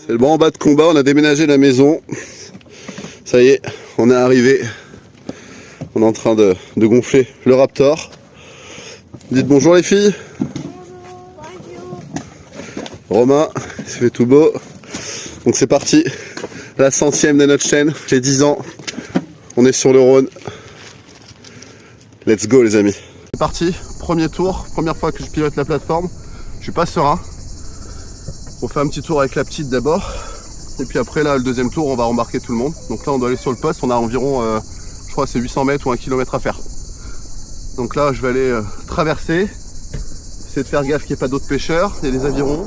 C'est le bon en bas de combat, on a déménagé la maison. Ça y est, on est arrivé. On est en train de gonfler le Raptor. Dites bonjour les filles. Romain, il se fait tout beau. Donc c'est parti. La 100e de notre chaîne, les 10 ans. On est sur le Rhône. Let's go les amis. C'est parti, premier tour, première fois que je pilote la plateforme. Je suis pas serein. On fait un petit tour avec la petite d'abord. Et puis après là, le deuxième tour, on va rembarquer tout le monde. Donc là, on doit aller sur le poste. On a environ, je crois, c'est 800 mètres ou 1 km à faire. Donc là, je vais aller traverser. Essayer de faire gaffe qu'il n'y ait pas d'autres pêcheurs. Il y a des avirons.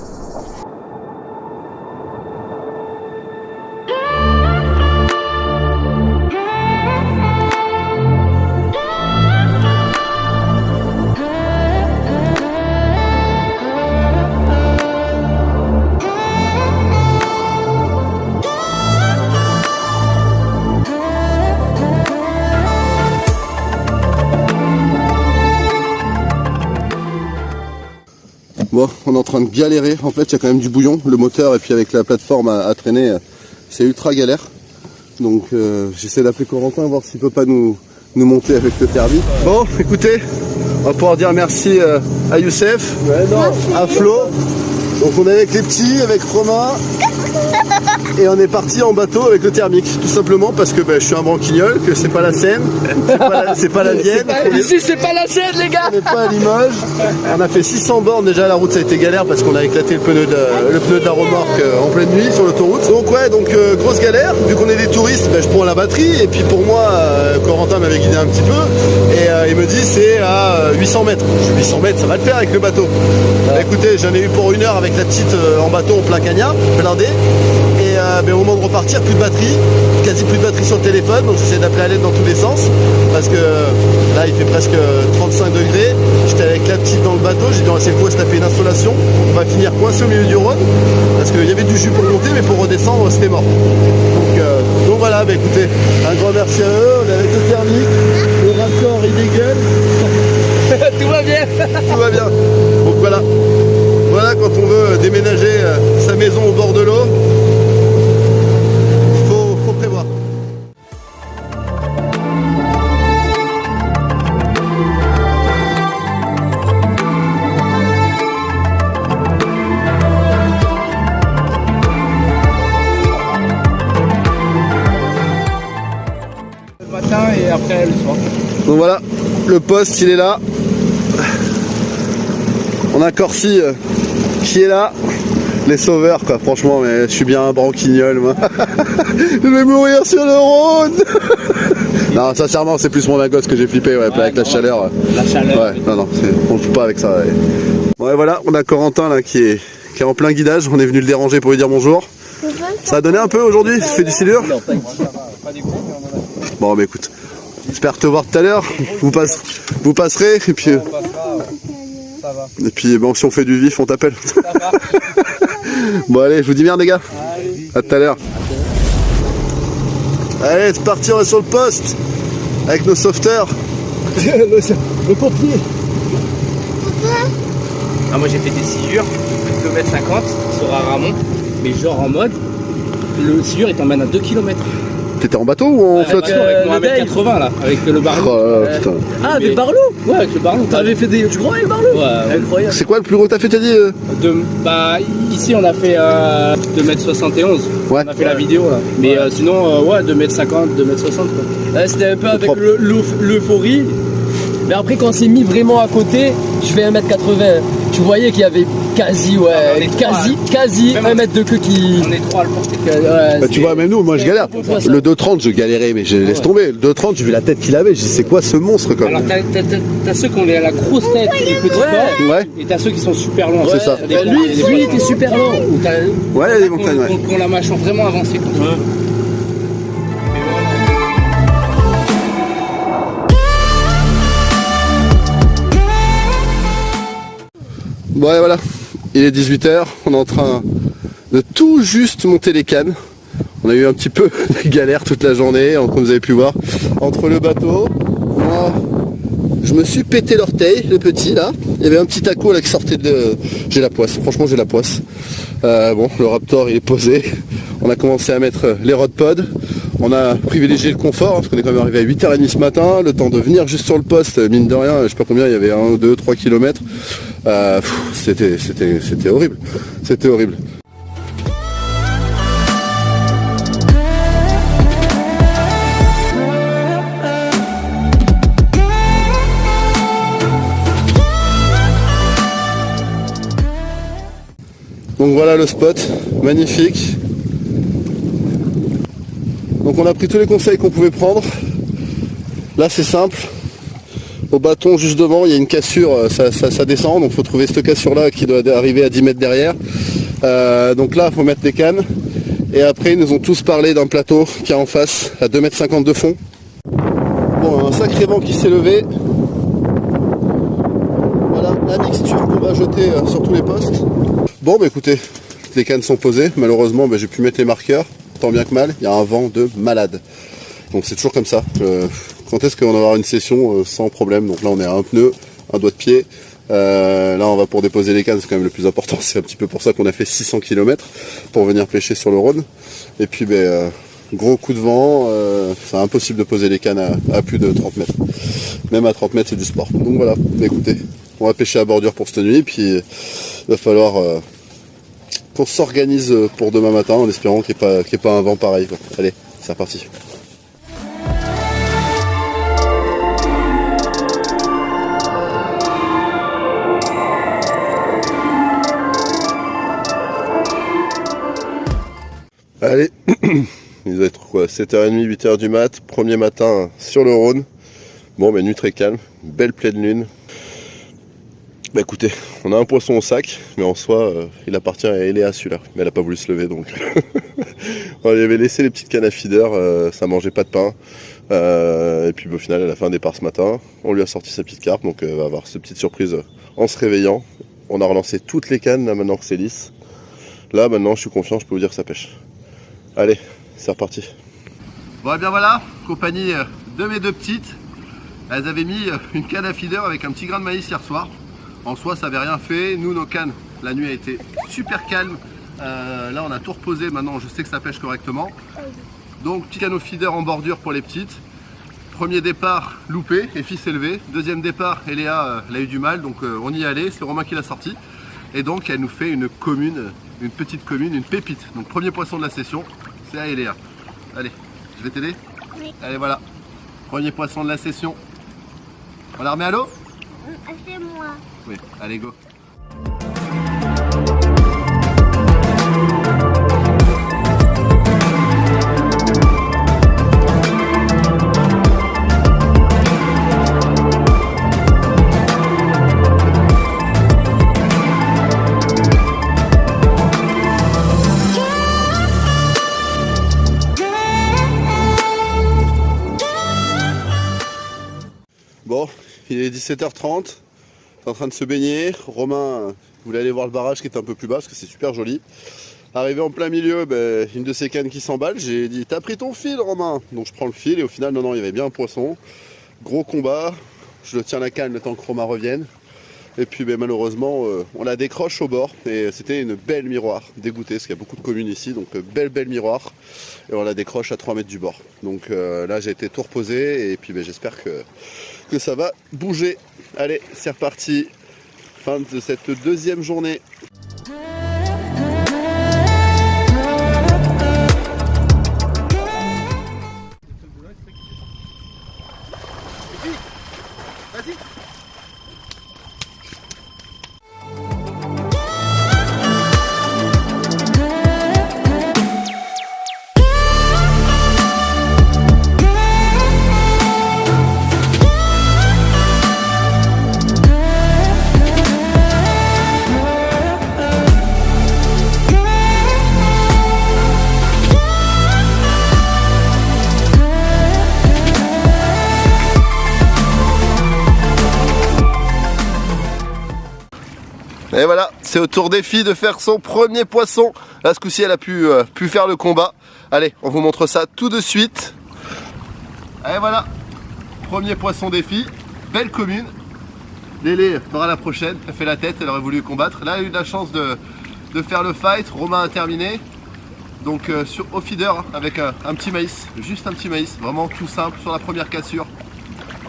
Bon, on est en train de galérer, en fait il y a quand même du bouillon, le moteur et puis avec la plateforme à traîner, c'est ultra galère. Donc j'essaie d'appeler Corentin, voir s'il peut pas nous monter avec le thermique. Bon, écoutez, on va pouvoir dire merci à Youssef, à Flo. Donc on est avec les petits, avec Romain, et on est parti en bateau avec le thermique, tout simplement parce que je suis un branquignol, que c'est pas la Seine, c'est pas la Vienne. Ici c'est pas la Seine les gars. On n'est pas à Limoges. On a fait 600 bornes déjà, la route ça a été galère parce qu'on a éclaté le pneu de la remorque en pleine nuit sur l'autoroute. Donc ouais, grosse galère, vu qu'on est des touristes, je prends la batterie et puis pour moi, Corentin m'avait guidé un petit peu et il me dit c'est à 800 mètres. Je dis 800 mètres ça va le faire avec le bateau. Écoutez, j'en ai eu pour 1 heure avec la petite en bateau en plein cagnard, blindé. Et au moment de repartir, plus de batterie, quasi plus de batterie sur le téléphone, donc j'essaie d'appeler à l'aide dans tous les sens, parce que là il fait presque 35 degrés, j'étais avec la petite dans le bateau, j'ai dit on va essayer de se taper une installation, on va finir coincé au milieu du Rhône, parce qu'il y avait du jus pour monter, mais pour redescendre c'était mort. Donc voilà, écoutez, un grand merci à eux, on est avec le thermique, le Raptor il dégueule. Tout va bien. Tout va bien. Donc voilà. Voilà quand on veut déménager sa maison au bord de l'eau, il faut prévoir. Le matin et après le soir. Donc voilà, le poste il est là. On a Corsi qui est là. Les sauveurs quoi, franchement, mais je suis bien un branquignol moi. Je vais mourir sur le Rhône. Non, sincèrement, c'est plus mon magos que j'ai flippé avec la chaleur. La chaleur. Ouais, non, on joue pas avec ça. Ouais, voilà, on a Corentin là qui est en plein guidage. On est venu le déranger pour lui dire bonjour. Ça a donné un peu aujourd'hui, ça fait du silure. Bon, écoute, j'espère te voir tout à l'heure. Vous passerez et puis. Ça va. Et puis bon, si on fait du vif, on t'appelle. Bon allez, je vous dis merde les gars. À tout à l'heure. Allez, c'est parti, on est sur le poste avec nos sauveteurs. Le pompier. Ah, moi j'ai fait des silures, 2,50 m sur Aramon, mais genre en mode, le silure il t'emmène à 2 km. T'étais en bateau ou en flotte? Avec mon 1,80 m là, avec le barlou. Putain. Ah, avec barlou? Ouais, avec le barlou. T'avais fait du gros avec le barlou? Ouais. Incroyable. C'est quoi le plus gros que t'as fait, t'as dit Ici on a fait 2,71 m. Ouais. On a fait la vidéo là. Mais sinon, 2,50 m, 2,60 m quoi. Ouais, c'était un peu avec l'euphorie. Mais après, quand on s'est mis vraiment à côté, je fais 1,80 m. Tu voyais qu'il y avait quasi 1 mètre de queue qui. On est 3 à le porter. Ouais, tu vois, même nous, moi je galère. Le 2,30 je galérais, mais je laisse tomber. Le 2,30, j'ai vu la tête qu'il avait, j'ai dit c'est quoi ce monstre quoi. Alors t'as ceux qui ont la grosse tête et les petits corps, Ouais. et t'as ceux qui sont super longs. C'est ça. Lui, il était super lent. Ouais, il y a des montagnes, ouais. Qu'on la mâche vraiment avancée. Quoi. Bon et voilà, il est 18 h, on est en train de tout juste monter les cannes. On a eu un petit peu de galère toute la journée, comme vous avez pu voir, entre le bateau, moi je me suis pété l'orteil, le petit là. Il y avait un petit taco là qui sortait de... J'ai la poisse, franchement j'ai la poisse. Bon, le Raptor il est posé. On a commencé à mettre les rodpods. On a privilégié le confort, parce qu'on est quand même arrivé à 8h30 ce matin. Le temps de venir juste sur le poste, mine de rien, je sais pas combien, il y avait 1, 2, 3 km. C'était horrible. C'était horrible. Donc voilà le spot, magnifique. Donc on a pris tous les conseils qu'on pouvait prendre. Là c'est simple. Au bâton juste devant, il y a une cassure, ça descend. Donc il faut trouver cette cassure là qui doit arriver à 10 mètres derrière. Donc là il faut mettre des cannes. Et après ils nous ont tous parlé d'un plateau qui est en face à 2,50 m de fond. Bon, un sacré vent qui s'est levé. Voilà la mixture qu'on va jeter sur tous les postes. Bon bah écoutez, les cannes sont posées, malheureusement j'ai pu mettre les marqueurs, tant bien que mal, il y a un vent de malade. Donc c'est toujours comme ça. Quand est-ce qu'on va avoir une session sans problème? Donc là on est à un pneu, un doigt de pied. Là on va pour déposer les cannes, c'est quand même le plus important, c'est un petit peu pour ça qu'on a fait 600 km pour venir pêcher sur le Rhône. Et puis gros coup de vent, c'est impossible de poser les cannes à plus de 30 mètres. Même à 30 mètres c'est du sport. Donc voilà, écoutez, on va pêcher à bordure pour cette nuit, puis il va falloir qu'on s'organise pour demain matin en espérant qu'il n'y ait pas un vent pareil, quoi. Allez, c'est reparti. Allez, il doit être quoi, 7h30, 8h du mat, premier matin sur le Rhône. Bon, nuit très calme, belle pleine lune. Bah écoutez, on a un poisson au sac, mais en soi, il appartient à Eléa celui-là. Mais elle a pas voulu se lever, donc on lui avait laissé les petites cannes à feeder, ça mangeait pas de pain. Et puis au final, elle a fait un départ ce matin. On lui a sorti sa petite carpe, donc elle va avoir cette petite surprise en se réveillant. On a relancé toutes les cannes, là maintenant que c'est lisse. Là maintenant, je suis confiant, je peux vous dire que ça pêche. Allez, c'est reparti. Bon et bien voilà, compagnie de mes deux petites. Elles avaient mis une canne à feeder avec un petit grain de maïs hier soir. En soi, ça n'avait rien fait. Nous, nos cannes, la nuit a été super calme. Là, on a tout reposé. Maintenant, je sais que ça pêche correctement. Donc, petit canot feeder en bordure pour les petites. Premier départ, loupé. Effie s'est levé. Deuxième départ, Eléa, elle a eu du mal. Donc, on y allait. C'est Romain qui l'a sorti. Et donc, elle nous fait une commune, une petite commune, une pépite. Donc, premier poisson de la session, c'est à Eléa. Allez, je vais t'aider? Oui. Allez, voilà. Premier poisson de la session. On la remet à l'eau? C'est moi. Oui, allez go. Bon, il est 17h30. En train de se baigner. Romain voulait aller voir le barrage qui est un peu plus bas parce que c'est super joli. Arrivé en plein milieu, une de ces cannes qui s'emballe. J'ai dit t'as pris ton fil Romain? Donc je prends le fil et au final non il y avait bien un poisson. Gros combat. Je le tiens la canne le temps que Romain revienne. Et puis malheureusement on la décroche au bord. Et c'était une belle miroir. Dégoûté parce qu'il y a beaucoup de communes ici. Donc belle miroir. Et on la décroche à 3 mètres du bord. Donc là j'ai été tout reposé. Et puis j'espère que ça va bouger. Allez, c'est reparti. Fin de cette deuxième journée. Vas-y. Et voilà, c'est au tour des filles de faire son premier poisson. Là, ce coup-ci, elle a pu faire le combat. Allez, on vous montre ça tout de suite. Et voilà, premier poisson des filles. belle commune. Lélé fera la prochaine, elle fait la tête, elle aurait voulu combattre. Là, elle a eu de la chance de faire le fight. Romain a terminé. Donc au feeder avec un petit maïs, juste un petit maïs, vraiment tout simple sur la première cassure.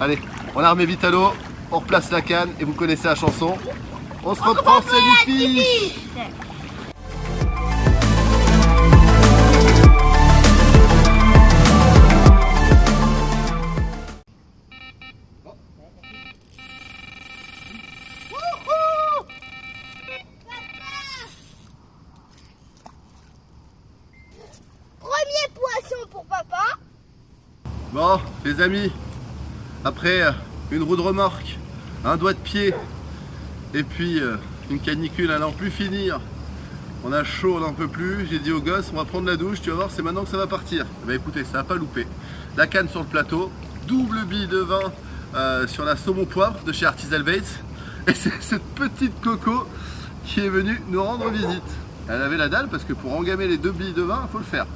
Allez, on a remis vite à l'eau, on replace la canne et vous connaissez la chanson. On se reprend, c'est du fiche. Bon, les amis, après une roue de remorque, un doigt de pied et puis une canicule à n'en plus finir, on a chaud, on n'en peut plus. J'ai dit aux gosses, on va prendre la douche, tu vas voir, c'est maintenant que ça va partir. Bah écoutez, ça va pas louper. La canne sur le plateau, double bille de vin sur la saumon poivre de chez Artisanal Baits. Et c'est cette petite coco qui est venue nous rendre visite. Elle avait la dalle parce que pour engamer les 2 billes de vin, il faut le faire.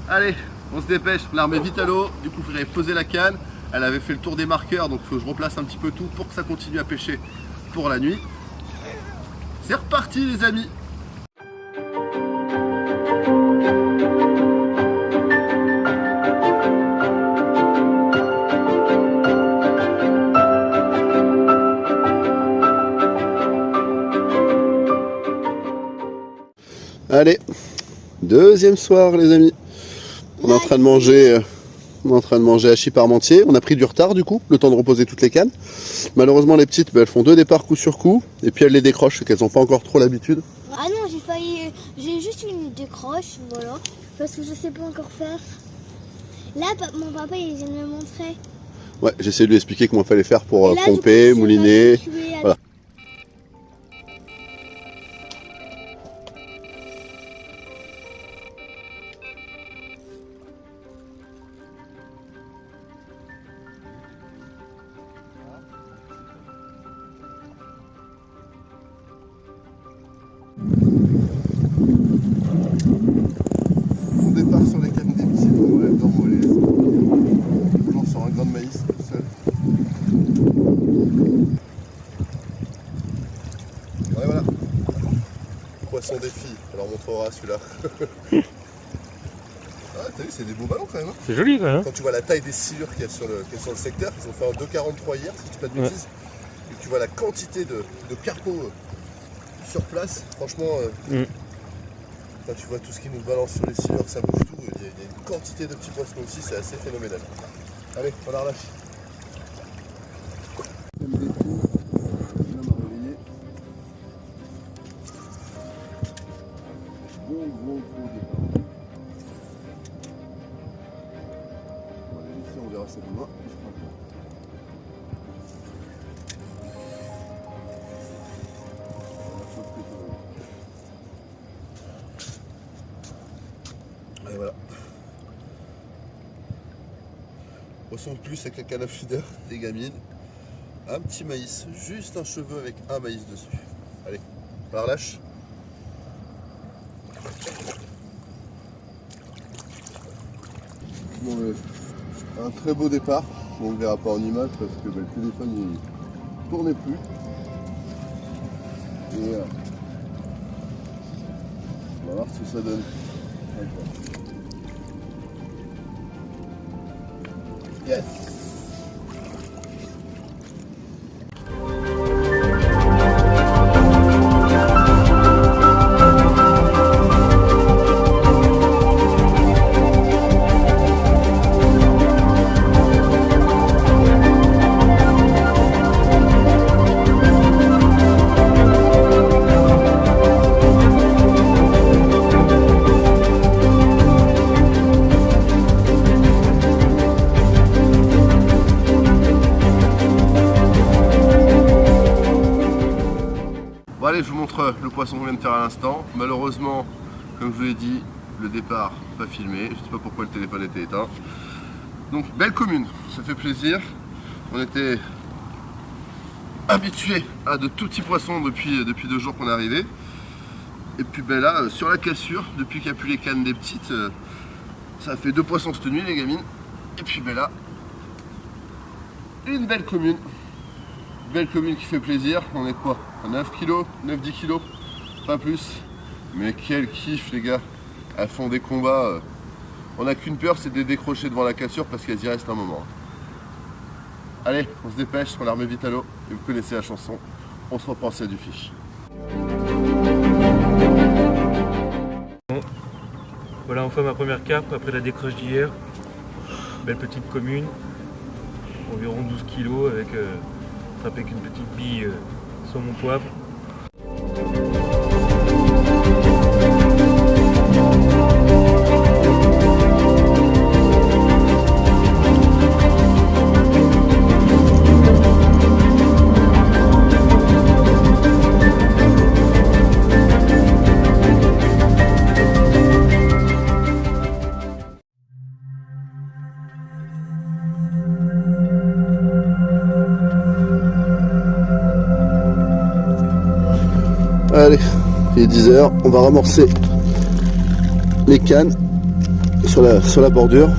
Allez, on se dépêche, on la remet vite à l'eau. Du coup, j'avais posé la canne. Elle avait fait le tour des marqueurs, donc il faut que je replace un petit peu tout pour que ça continue à pêcher pour la nuit. C'est reparti, les amis. Allez, deuxième soir, les amis. On est en train de manger hachis parmentier. On a pris du retard du coup, le temps de reposer toutes les cannes. Malheureusement les petites, elles font 2 départs coup sur coup. Et puis elles les décrochent, qu'elles n'ont pas encore trop l'habitude. Ah non, j'ai juste une décroche, voilà. Parce que je sais pas encore faire. Là, mon papa il vient de me montrer. Ouais, j'essaie de lui expliquer comment il fallait faire pour pomper, mouliner. Voilà. On départ sur les cannes des petits, on lève dans mon lait. On lance sur un grain de maïs seul. Ouais, voilà. Poisson défi, on leur montrera celui-là. Ah, t'as vu, c'est des beaux ballons quand même. Hein. C'est joli quand même. Quand tu vois la taille des silures qu'il y a sur le secteur, ils ont fait un 2,43 hier, si je dis pas de bêtises. Et que tu vois la quantité de carpos sur place, franchement. Quand tu vois tout ce qui nous balance sur les silures, ça bouge tout, il y a une quantité de petits poissons aussi, c'est assez phénoménal. Allez, on la relâche. Gros départ. On va les laisser, on verra ça demain. Et voilà. Poisson de plus avec la canne à feeder des gamines. Un petit maïs, juste un cheveu avec un maïs dessus. Allez, on la relâche. Bon, un très beau départ. On ne verra pas en image parce que le téléphone il tournait plus. Et on va voir ce que ça donne. Yes. Bon allez, je vous montre le poisson qu'on vient de faire à l'instant. Malheureusement, comme je vous l'ai dit, le départ pas filmé. Je ne sais pas pourquoi le téléphone était éteint. Donc belle commune, ça fait plaisir. On était habitués à de tout petits poissons depuis 2 jours qu'on est arrivé. Et puis ben là, sur la cassure, depuis qu'il n'y a plus les cannes des petites, ça a fait 2 poissons cette nuit les gamines. Et puis ben là, une belle commune. Belle commune qui fait plaisir. On est quoi? À 9 kilos, 9-10 kilos, pas plus. Mais quel kiff les gars. Elles font des combats. On n'a qu'une peur, c'est de les décrocher devant la cassure parce qu'elles y restent un moment. Allez, on se dépêche, on la remet vite à l'eau. Et vous connaissez la chanson. On se reprend celle du fiche. Voilà enfin ma première carpe après la décroche d'hier. Belle petite commune, environ 12 kilos avec attrapé qu'une petite bille sur mon poivre. Allez, il est 10h, on va ramorcer les cannes sur la bordure.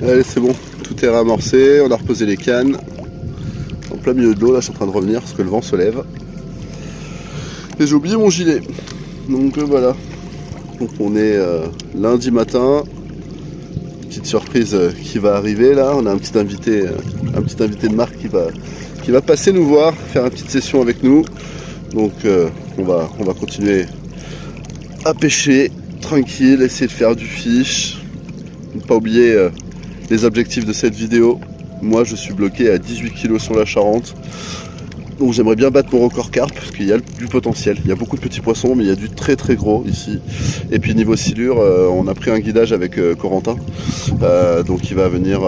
Allez, c'est bon, tout est ramorcé, on a reposé les cannes. En plein milieu de l'eau, là je suis en train de revenir parce que le vent se lève. Et j'ai oublié mon gilet. Donc voilà. Donc on est lundi matin. Petite surprise qui va arriver là. On a un petit invité de marque qui va passer nous voir, faire une petite session avec nous. Donc on va continuer à pêcher tranquille, essayer de faire du fish. Ne pas oublier les objectifs de cette vidéo. Moi je suis bloqué à 18 kg sur la Charente. Donc j'aimerais bien battre mon record carpe parce qu'il y a du potentiel. Il y a beaucoup de petits poissons mais il y a du très très gros ici. Et puis niveau silure, on a pris un guidage avec Corentin. Donc il va venir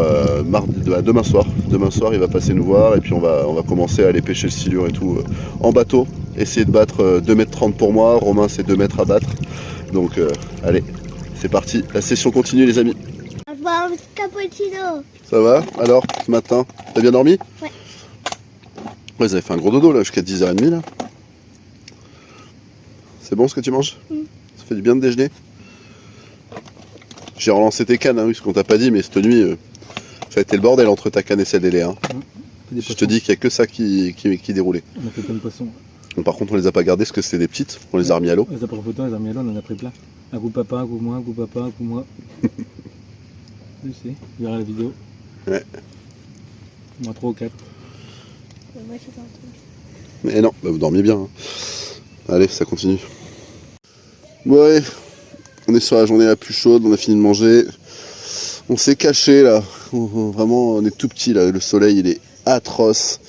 demain soir. Demain soir il va passer nous voir et puis on va commencer à aller pêcher le silure et tout en bateau. Essayer de battre 2,30 m pour moi. Romain c'est 2 mètres à battre. Donc allez, c'est parti. La session continue les amis. Avoir un cappuccino. Ça va? Alors, ce matin, t'as bien dormi? Ouais. Ouais, vous avez fait un gros dodo là, jusqu'à 10h30 là. C'est bon ce que tu manges? Ça fait du bien de déjeuner? J'ai relancé tes cannes, hein, oui, ce qu'on t'a pas dit, mais cette nuit, ça a été le bordel entre ta canne et celle d'Eléa. Je te dis qu'il n'y a que ça qui déroulait. On a fait plein de poissons. Donc, par contre, on les a pas gardés parce que c'était des petites, on les a remis à l'eau. On les a pris en photo, on les a remis à l'eau, on en a pris plein. Un coup papa, un coup moi, un coup papa, un coup moi. Je sais, tu verras la vidéo. Ouais. Moi 3 ou 4. Moi j'ai pas entendu. Mais non, bah, vous dormiez bien. Hein. Allez, ça continue. Ouais, on est sur la journée la plus chaude, on a fini de manger. On s'est caché là. Vraiment, on est tout petit là. Le soleil, il est atroce.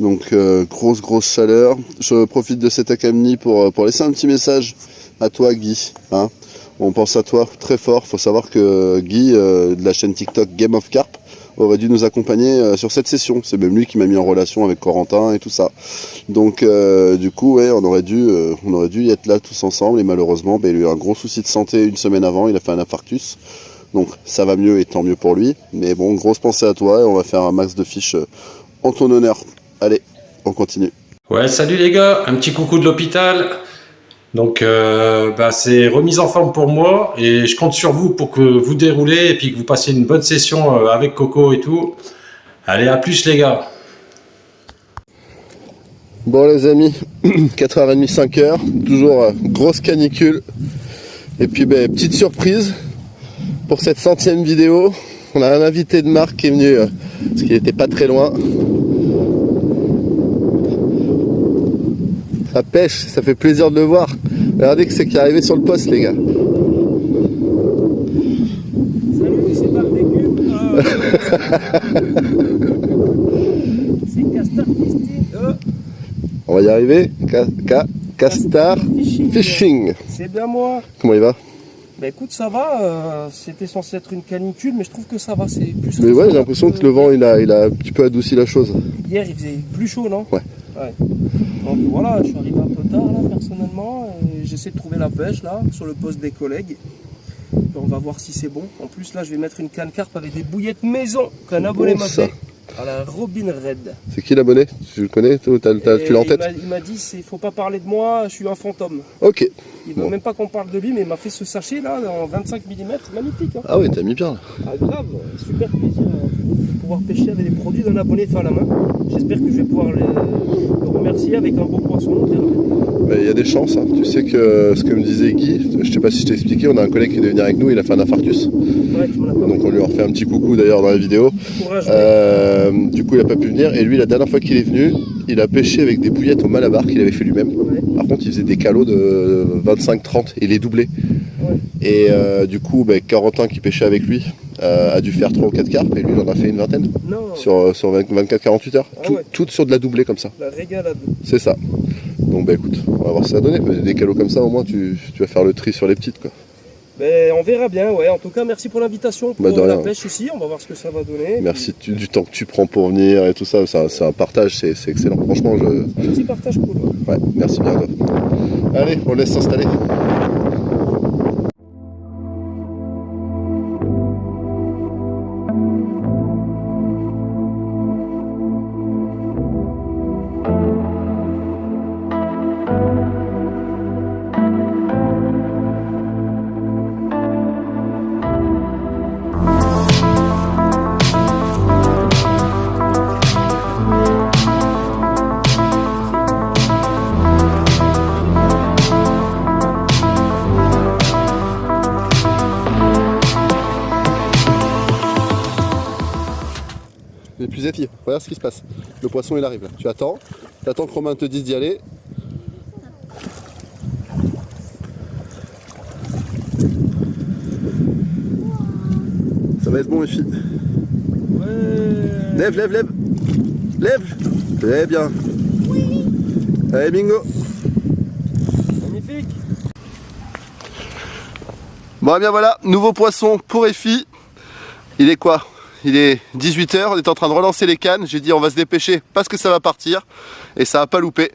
Donc, grosse chaleur. Je profite de cet accalmie pour laisser un petit message à toi, Guy. Hein. On pense à toi très fort. Faut savoir que Guy, de la chaîne TikTok Game of Carp, aurait dû nous accompagner sur cette session. C'est même lui qui m'a mis en relation avec Corentin et tout ça. Donc du coup, ouais, on aurait dû y être là tous ensemble. Et malheureusement, il a eu un gros souci de santé une semaine avant. Il a fait un infarctus. Donc ça va mieux et tant mieux pour lui. Mais bon, grosse pensée à toi et on va faire un max de fiches en ton honneur. Allez, on continue. Ouais, salut les gars, un petit coucou de l'hôpital. Donc c'est remise en forme pour moi et je compte sur vous pour que vous déroulez et puis que vous passiez une bonne session avec Coco et tout. Allez, à plus les gars. Bon les amis, 4h30, 5h, toujours grosse canicule. Et puis petite surprise pour cette 100e vidéo. On a un invité de marque qui est venu parce qu'il n'était pas très loin. Ça pêche, ça fait plaisir de le voir. Regardez que c'est qui est arrivé sur le poste les gars. Salut, c'est pas le décupe. C'est Castar Fishing. On va y arriver. Castar Fishing. C'est bien moi. Comment il va? Bah écoute, ça va. C'était censé être une canicule, mais je trouve que ça va. C'est plus. Mais ouais, j'ai l'impression que le vent il a un petit peu adouci la chose. Hier, il faisait plus chaud, non? Ouais. Donc voilà, je suis arrivé un peu tard là, personnellement. J'essaie de trouver la pêche là, sur le poste des collègues. ben, on va voir si c'est bon. En plus là je vais mettre une canne carpe avec des bouillettes maison qu'un abonné Bon, m'a ça. fait à la Robin Red. C'est qui l'abonné? Tu le connais? Tu l'as en tête? Il m'a dit faut pas parler de moi, je suis un fantôme. Ok. Il veut Bon. même pas qu'on parle de lui, mais il m'a fait ce sachet là en 25 mm, magnifique. Hein. Ah oui, t'as mis bien là. Ah, grave, super plaisir de pouvoir pêcher avec des produits d'un abonné fait à la main. J'espère que je vais pouvoir le remercier avec un beau poisson. On verra. Il y a des chances, hein. Tu sais que ce que me disait Guy, je sais pas si je t'ai expliqué, on a un collègue qui devait venir avec nous, il a fait un infarctus. Ouais, tu m'en as pas Donc on lui a refait un petit coucou d'ailleurs dans la vidéo. courage. Du coup il a pas pu venir et lui la dernière fois qu'il est venu, il a pêché avec des bouillettes au malabar qu'il avait fait lui-même. Ouais. Par contre il faisait des calots de 25-30 et les doublait. Ouais. Et du coup Corentin qui pêchait avec lui a dû faire 3 ou 4 carpes et lui il en a fait une vingtaine Non, sur 24-48 heures. Ah ouais. Toutes sur de la doublée comme ça. la régalade. C'est ça. Donc écoute, on va voir ce que ça va donner. Des calots comme ça au moins tu vas faire le tri sur les petites quoi. Ben, on verra bien, ouais. En tout cas, merci pour l'invitation pour De la rien. pêche ici. On va voir ce que ça va donner. Merci du temps que tu prends pour venir et tout ça, c'est un partage, c'est excellent. Franchement, Petit partage cool. Ouais. ouais, merci bien. Toi. Allez, on laisse s'installer. L'épuisette, regarde ce qui se passe. Le poisson il arrive là. Tu attends que Romain te dise d'y aller. Ça va être bon les filles. Ouais. Lève. Lève. Très bien. Allez bingo. Magnifique. Bon bien voilà, nouveau poisson pour Effie. Il est quoi? Il est 18h, on est en train de relancer les cannes. J'ai dit on va se dépêcher parce que ça va partir. Et ça a pas loupé.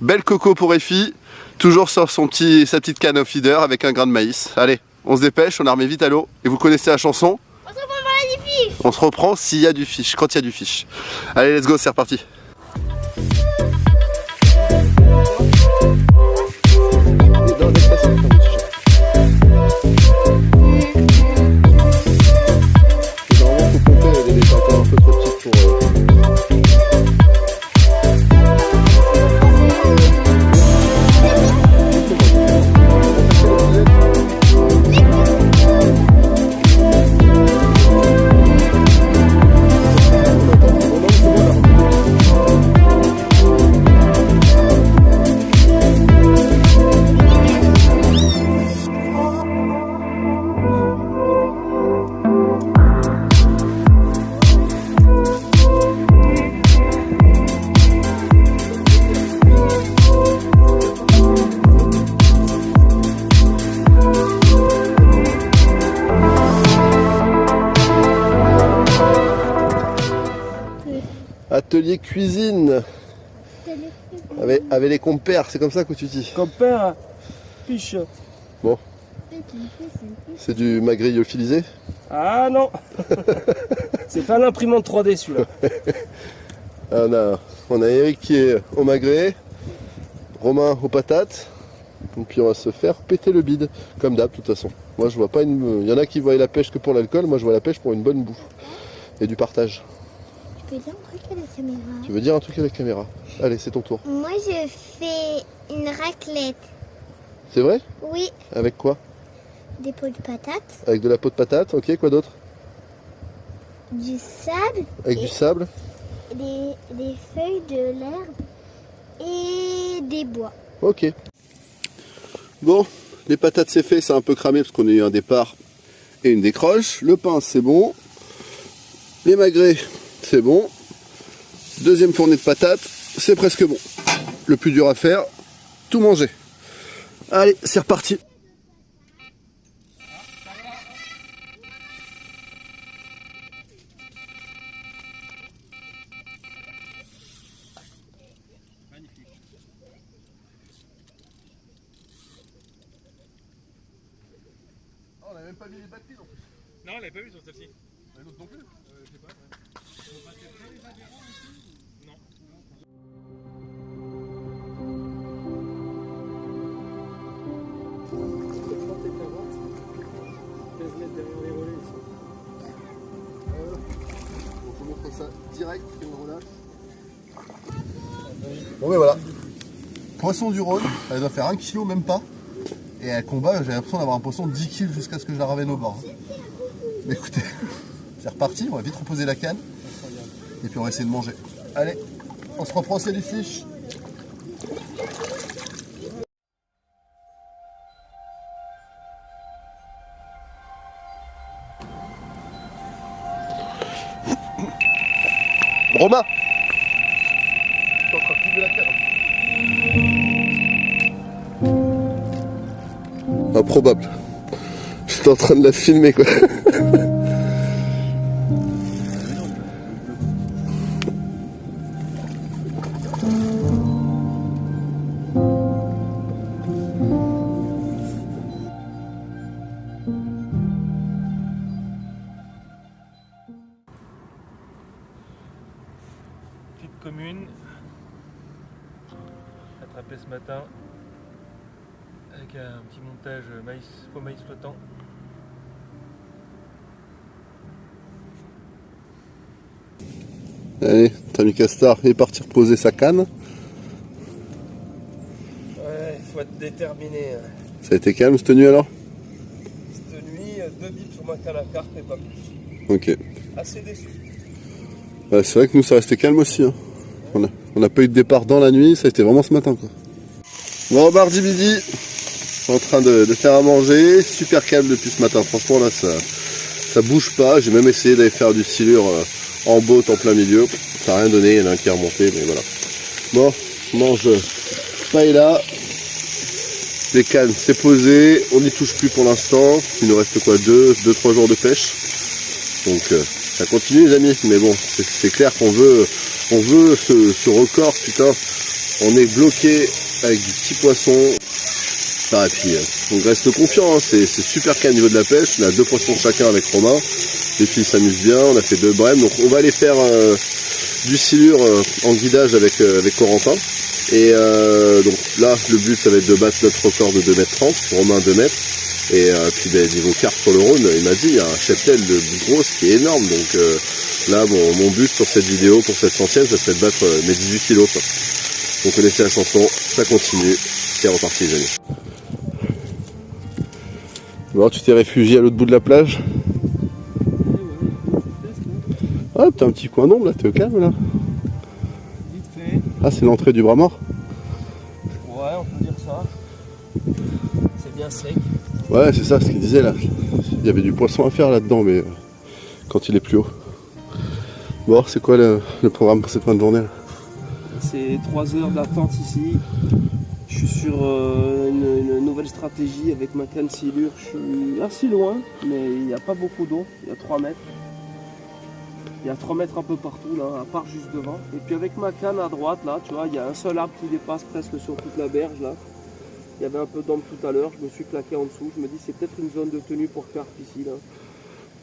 Belle coco pour Effie. Toujours sur sa petite canne au feeder avec un grain de maïs. Allez, on se dépêche, on la remet vite à l'eau. Et vous connaissez la chanson? On se reprend par la fiche. On se reprend s'il y a du fish, quand il y a du fish. Allez, let's go, c'est reparti. Atelier cuisine avec les compères, c'est comme ça que tu dis. Compère, fiche. C'est du magret lyophilisé. Ah non. C'est pas l'imprimante 3D celui-là. On a Eric qui est au magret, Romain aux patates, et puis on va se faire péter le bide, comme d'hab de toute façon. Moi je vois pas il y en a qui voient la pêche que pour l'alcool, moi je vois la pêche pour une bonne bouffe et du partage. Je peux dire un truc à la caméra. Tu veux dire un truc à la caméra? Allez, c'est ton tour. Moi, je fais une raclette. C'est vrai? Oui, Avec quoi? des pots de patates, Avec de la peau de patate, ok, quoi d'autre? du sable, Avec du sable? des feuilles de l'herbe et des bois. Ok. Bon, les patates c'est fait, c'est un peu cramé parce qu'on a eu un départ et une décroche. Le pain c'est bon. Les magrets c'est bon. Deuxième fournée de patates, c'est presque bon. Le plus dur à faire, tout manger. Allez, c'est reparti. On a même même pas mis les batteries en plus. Non, on l'avait pas vu sur celle-ci. L'autre non plus. Je sais pas. Non. Donc on montre ça direct et on relâche. Bon mais voilà. Poisson du Rhône, elle doit faire 1 kg même pas. Et elle combat, j'ai l'impression d'avoir un poisson de 10 kg jusqu'à ce que je la ramène au bord. Mais écoutez, c'est reparti, on va vite reposer la canne. Et puis on va essayer de manger. Allez, on se reprend, c'est du fiche. Romain, t'es en train de couper la canne. Improbable. J'étais en train de la filmer quoi. Petite commune. Attrapé ce matin. Avec un petit montage faux maïs flottant. Allez, Tami Castar est parti reposer sa canne. Ouais, faut être déterminé. Ça a été calme cette nuit alors? Cette nuit, 2 bips sur ma canne à carte et pas plus. Ok. Assez déçu. Ouais, c'est vrai que nous ça restait calme aussi. Hein. On n'a pas eu de départ dans la nuit, ça a été vraiment ce matin quoi. Bon, mardi midi, je suis en train de faire à manger, super calme depuis ce matin. Franchement là ça bouge pas, j'ai même essayé d'aller faire du silure en botte en plein milieu. Ça n'a rien donné, il y en a un qui est remonté, mais voilà. Bon, on mange paella. Les cannes, c'est posé, on n'y touche plus pour l'instant. Il nous reste quoi, 2-3 jours de pêche. Donc ça continue les amis, mais bon, c'est clair qu'on veut ce record, putain. On est bloqué avec du petit poisson. Ah, et puis on reste confiant, hein. C'est super calme au niveau de la pêche. On a 2 poissons chacun avec Romain. Les filles s'amusent bien, on a fait 2 brèmes. Donc on va aller faire du silure en guidage avec Corentin. Et donc là, le but ça va être de battre notre record de 2,30 m, Romain 2 mètres. Et puis niveau carpe sur le Rhône, il m'a dit il y a un cheptel de grosse qui est énorme. Donc là, mon but sur cette vidéo, pour cette 100e, ça serait de battre mes 18 kilos. Quoi. Vous connaissez la chanson, ça continue, c'est reparti les amis. Alors tu t'es réfugié à l'autre bout de la plage? Ah, t'as un petit coin d'ombre là, t'es au calme là? Vite fait. Ah, c'est l'entrée du bras mort? Ouais, on peut dire ça. C'est bien sec. Ouais, c'est ça ce qu'il disait là. Il y avait du poisson à faire là-dedans, mais quand il est plus haut. Bon, c'est quoi le programme pour cette fin de journée là? C'est 3 heures d'attente ici. Je suis sur une nouvelle stratégie avec ma canne silure. Je suis assez loin, mais il n'y a pas beaucoup d'eau. Il y a 3 mètres. Il y a 3 mètres un peu partout, là, à part juste devant. Et puis avec ma canne à droite, là, tu vois, il y a un seul arbre qui dépasse presque sur toute la berge, là. Il y avait un peu d'ombre tout à l'heure, je me suis claqué en dessous. Je me dis, c'est peut-être une zone de tenue pour carpe ici, là.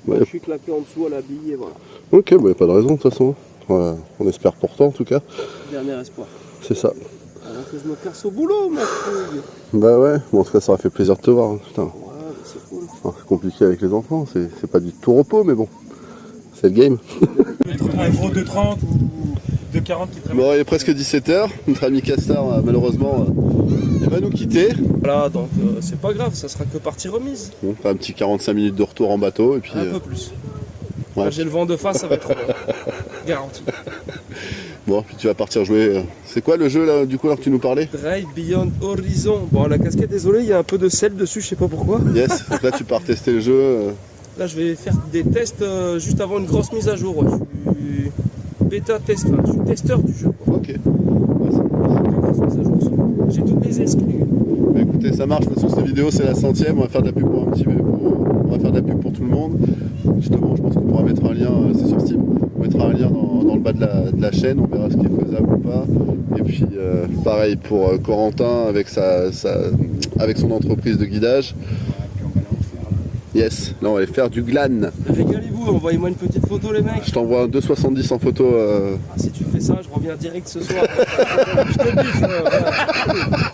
Ouais. Je suis claqué en dessous à la bille, et voilà. Ok, bah y a pas de raison de toute façon. Voilà, on espère pourtant en tout cas. Dernier espoir. C'est ça. Avant que je me casse au boulot, ma fouille. Bah ouais, bon, en tout cas ça aurait fait plaisir de te voir. Hein, putain. Ouais, mais c'est cool. Alors, c'est compliqué avec les enfants, c'est pas du tout repos, mais bon. C'est le game. Un gros 2,30 ou 2,40 qui traîne. Bon, il est presque 17h. Notre ami Castar, malheureusement, il va nous quitter. Voilà, donc c'est pas grave, ça sera que partie remise. On fera un petit 45 minutes de retour en bateau, et puis... Un peu plus. ouais. Quand j'ai le vent de face, ça va être garanti. Bon, puis tu vas partir jouer. C'est quoi le jeu là, du coup, là que tu nous parlais? Drive Beyond Horizon. Bon, la casquette, désolé, il y a un peu de sel dessus, je sais pas pourquoi. Yes, donc là tu pars tester le jeu. Là, je vais faire des tests juste avant une grosse mise à jour. Ouais. Je suis bêta test, enfin, je suis testeur du jeu. Quoi. Ok. Ouais, c'est cool. Une grosse mise à jour. J'ai toutes les exclus. Bah, écoutez, ça marche, parce que cette vidéo c'est la 100e, on va faire de la pub pour un petit peu, on va faire de la pub pour tout le monde. Justement, je pense qu'on pourra mettre un lien, c'est sur Steam, on mettra un lien dans le bas de la chaîne, on verra ce qui est faisable ou pas. Et puis pareil pour Corentin avec son entreprise de guidage. Yes, là on va aller faire du glan. Régalez-vous, envoyez-moi une petite photo les mecs. Je t'envoie un 2,70 en photo. Ah, si tu fais ça, je reviens direct ce soir. Je te le dis, voilà.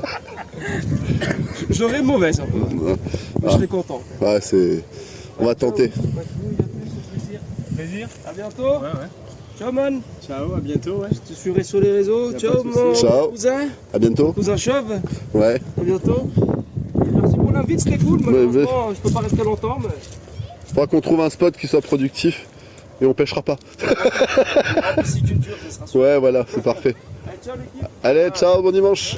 J'aurais mauvaise un peu. Mais je serais content. Ouais, c'est. On va tenter. Plaisir. À bientôt. Ouais. Ciao man. Ciao, à bientôt. Ouais. Je te suivrai sur les réseaux. Y a Ciao pas de souci. mon Ciao. cousin. À bientôt. Cousin chauve. Ouais. À bientôt. Et merci pour l'invite, c'était cool. Malheureusement, je peux pas rester longtemps. Mais... Faudra qu'on trouve un spot qui soit productif et on pêchera pas. En pisciculture, ça sera super. Ouais, voilà, c'est parfait. Allez, ciao l'équipe. Allez, ciao, bon dimanche.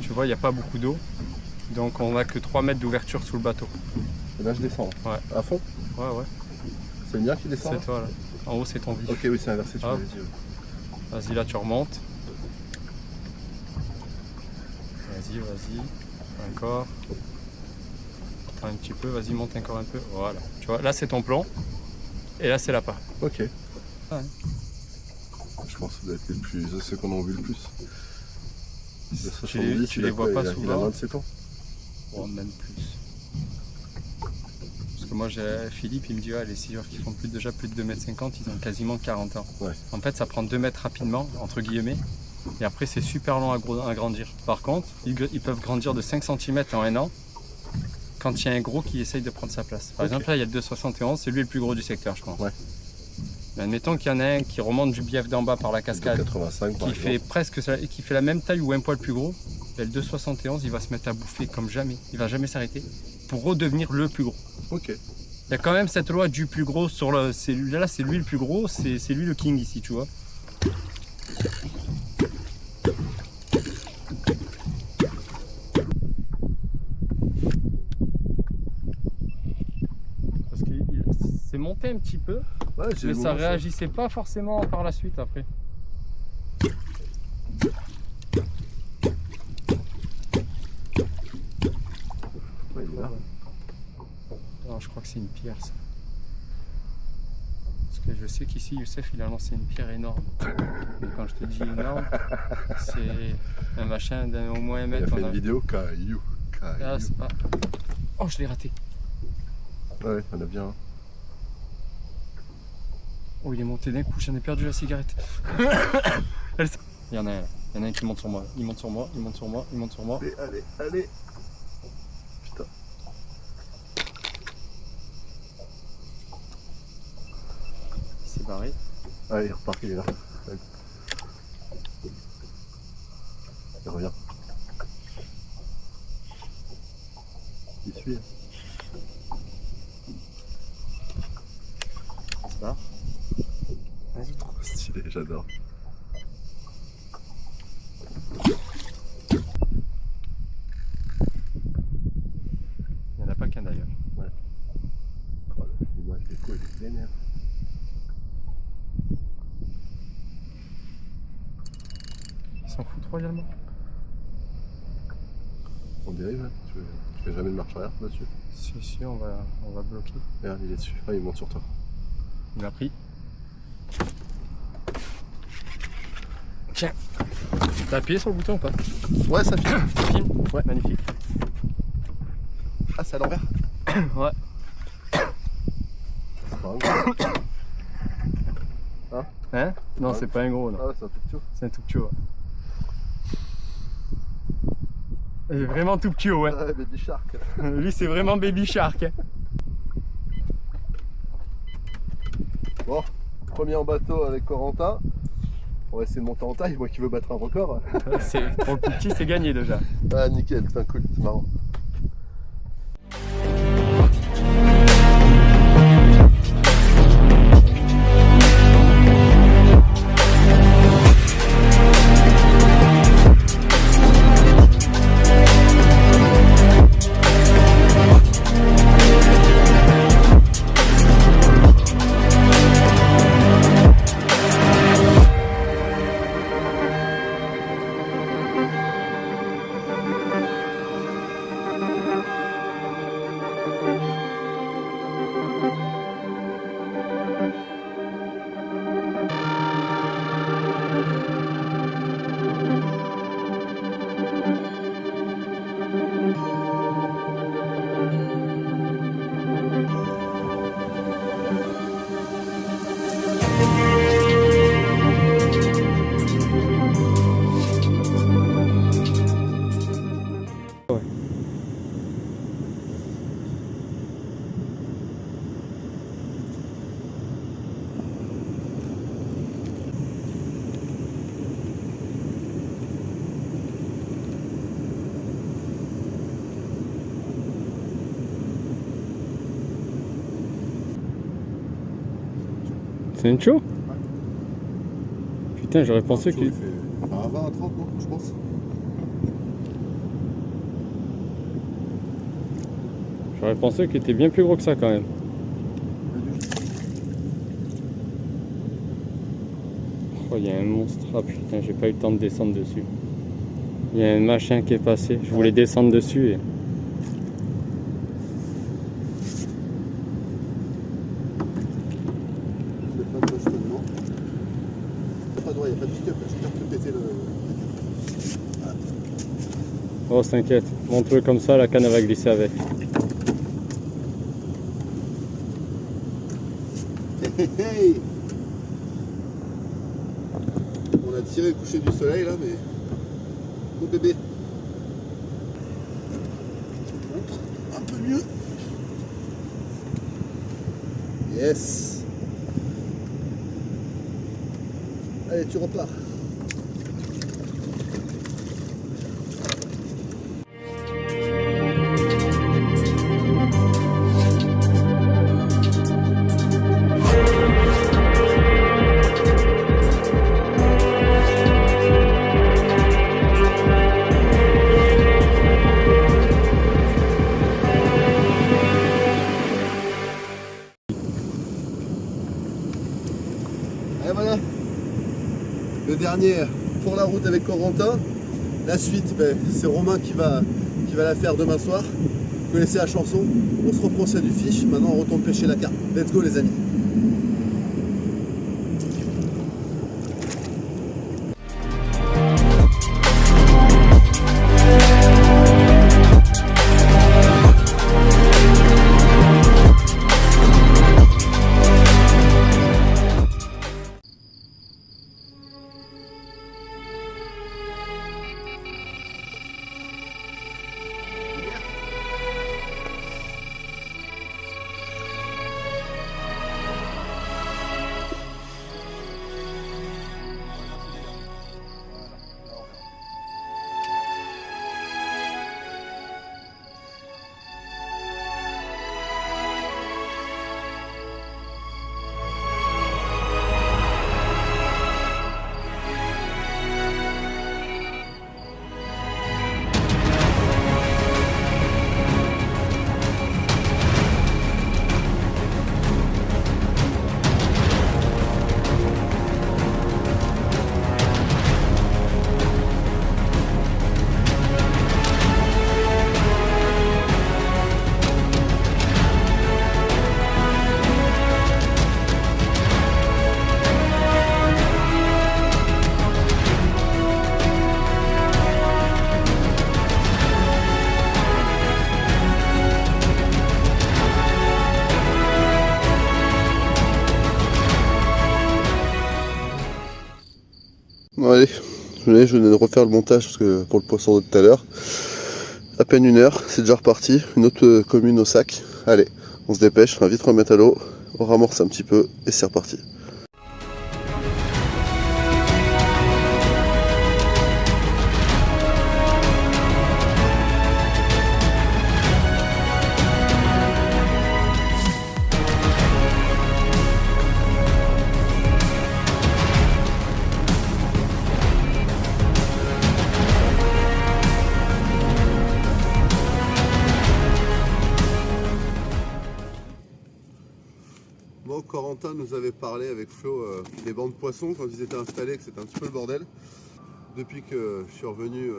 Tu vois, il n'y a pas beaucoup d'eau, donc on n'a que 3 mètres d'ouverture sous le bateau. Et là, je descends. Ouais. À fond. Ouais. C'est le mien qui descend. C'est toi là. En haut, c'est ton vif. Ok, oui, c'est inversé, tu Ah. m'avais dit. Vas-y, là, tu remontes. Vas-y. Encore. Attends un petit peu, vas-y, monte encore un peu. Voilà. Tu vois, là, c'est ton plomb. Et là, c'est l'appât. Ok. Ouais. Je pense que ça doit être les plus. Ceux qu'on a vu le plus. Tu les vois pas Il a souvent. 27 ans. Oh, même plus. Parce que moi, j'ai Philippe, il me dit, ouais, les scieurs qui font déjà plus de 2,50 m, ils ont quasiment 40 ans. Ouais. En fait, ça prend 2 mètres rapidement, entre guillemets. Et après, c'est super long à grandir. Par contre, ils peuvent grandir de 5 cm en 1 an quand il y a un gros qui essaye de prendre sa place. Par exemple, là, il y a le 2,71, c'est lui le plus gros du secteur, je pense. Ouais. Mais admettons qu'il y en a un qui remonte du bief d'en bas par la cascade, 85 par qui fait presque ça, qui fait la même taille ou un poil plus gros, et le 2,71, il va se mettre à bouffer comme jamais. Il va jamais s'arrêter pour redevenir le plus gros. Ok. Il y a quand même cette loi du plus gros sur le. C'est lui le plus gros, c'est lui le king ici, tu vois. Parce que c'est monté un petit peu, Ouais, mais ça réagissait pas forcément par la suite après. Ouais, il est là. Non, je crois que c'est une pierre ça. Parce que je sais qu'ici Youssef il a lancé une pierre énorme. Mais quand je te dis énorme, c'est un machin d'au moins 1 Il mètre. a fait une vidéo caillou. Ah, c'est pas... Oh, je l'ai raté. Ouais, on a bien. Un. Oh, il est monté d'un coup, j'en ai perdu la cigarette. Il y en a un là. Il y en a un qui monte sur moi. Il monte sur moi, il monte sur moi, il monte sur moi. Allez. Putain. C'est barré. Ah, il repart, il est là. Ouais. Il revient. Il suit. C'est barre. Vas-y. Trop stylé, j'adore. Il n'y en a pas qu'un d'ailleurs. Ouais. Oh, l'image des coups, elle est vénère. Ils s'en foutent royalement. On dérive, hein. Tu fais jamais de marche arrière là-dessus. Si, on va bloquer. Regarde, il est dessus. Ah, il monte sur toi. Il m'a pris. Tiens. T'as appuyé sur le bouton ou pas? Ouais, ça filme. Ça filme? Ouais, magnifique. Ah, c'est à l'envers. Ouais. C'est pas un gros. Hein? Non, Ouais. c'est pas un gros, non. Ah, c'est un tout petit. C'est un tout petit, ouais. Il est vraiment tout petit, ouais. Ouais, Baby Shark. Lui, c'est vraiment Baby Shark. Hein. Bon, premier en bateau avec Corentin. On va essayer de monter en taille, moi qui veux battre un record. Pour le plus petit, c'est gagné déjà. Ah, nickel, c'est cool, c'est marrant. C'est un show. Putain, j'aurais pensé Il qu'il... fait à 20 à 30, non, je pense. J'aurais pensé qu'il était bien plus gros que ça quand même. Oh, il y a un monstre. Ah putain, j'ai pas eu le temps de descendre dessus. Il y a un machin qui est passé. Je voulais descendre dessus et... Je fais pas de tâtonnement. Pas droit, il n'y a pas de pick-up, là. Je peux péter le. Oh, t'inquiète. Monte-le comme ça, la canne va glisser avec. Hey, hey. On a tiré le coucher du soleil là, mais. Mon bébé. Je vous montre un peu mieux. Yes. Allez, tu repars. Et voilà, le dernier pour la route avec Corentin. La suite, c'est Romain qui va la faire demain soir. Vous connaissez la chanson, on se reprend ça du fiche, maintenant on retourne pêcher la carpe. Let's go les amis. Bon allez, je venais de refaire le montage parce que pour le poisson de tout à l'heure. À peine 1 heure, c'est déjà reparti. Une autre commune au sac. Allez, on se dépêche, on va vite remettre à l'eau, on ramorce un petit peu et c'est reparti. Bon, Corentin nous avait parlé avec Flo des bancs de poissons quand ils étaient installés, que c'était un petit peu le bordel. Depuis que je suis revenu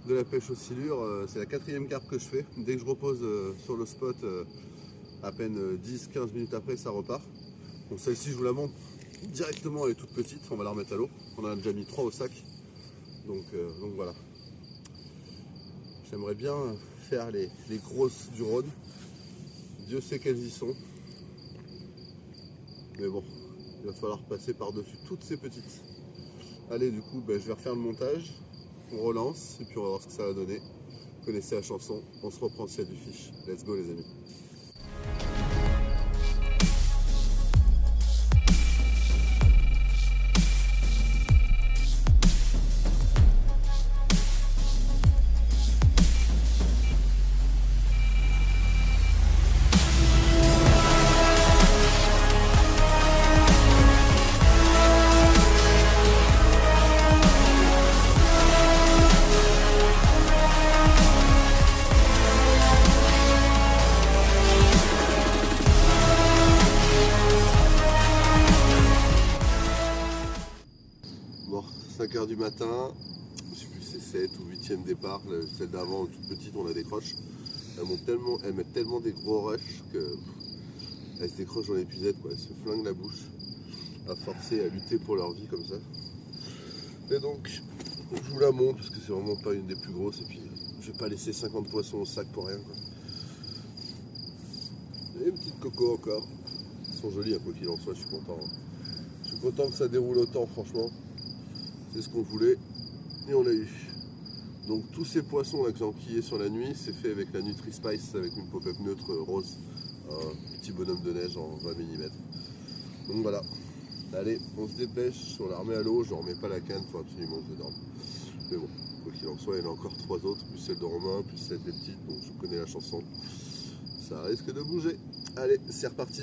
de la pêche aux silures, c'est la 4e carpe que je fais. Dès que je repose sur le spot, à peine 10-15 minutes après, ça repart. Donc celle-ci, je vous la montre directement, elle est toute petite, on va la remettre à l'eau. On en a déjà mis 3 au sac. Donc voilà. J'aimerais bien faire les grosses du Rhône. Dieu sait qu'elles y sont. Mais bon, il va falloir passer par-dessus toutes ces petites. Allez, du coup, je vais refaire le montage. On relance et puis on va voir ce que ça va donner. Vous connaissez la chanson, on se reprend s'il y a du fiche. Let's go les amis. du matin, je sais plus si c'est 7 ou 8e départ, celle d'avant, toute petite, on la décroche. Elles mettent tellement des gros rushs que elles se décrochent dans l'épuisette, quoi. Elles se flinguent la bouche, à forcer à lutter pour leur vie comme ça. Et donc, je vous la montre parce que c'est vraiment pas une des plus grosses. Et puis, je vais pas laisser 50 poissons au sac pour rien, quoi. Et une petite coco encore. Elles sont jolies, quoi qu'il en soit, je suis content. Je suis content que ça déroule autant, franchement. C'est ce qu'on voulait et on l'a eu. Donc tous ces poissons là que j'ai enquillés sur la nuit, c'est fait avec la Nutri-Spice, avec une pop-up neutre rose. Un petit bonhomme de neige en 20 mm. Donc voilà. Allez, on se dépêche, on la remet à l'eau, je ne remets pas la canne, il faut absolument que je dorme. Mais bon, quoi qu'il en soit, il y en a encore 3 autres, plus celle de Romain, plus celle des petites, donc je connais la chanson. Ça risque de bouger. Allez, c'est reparti.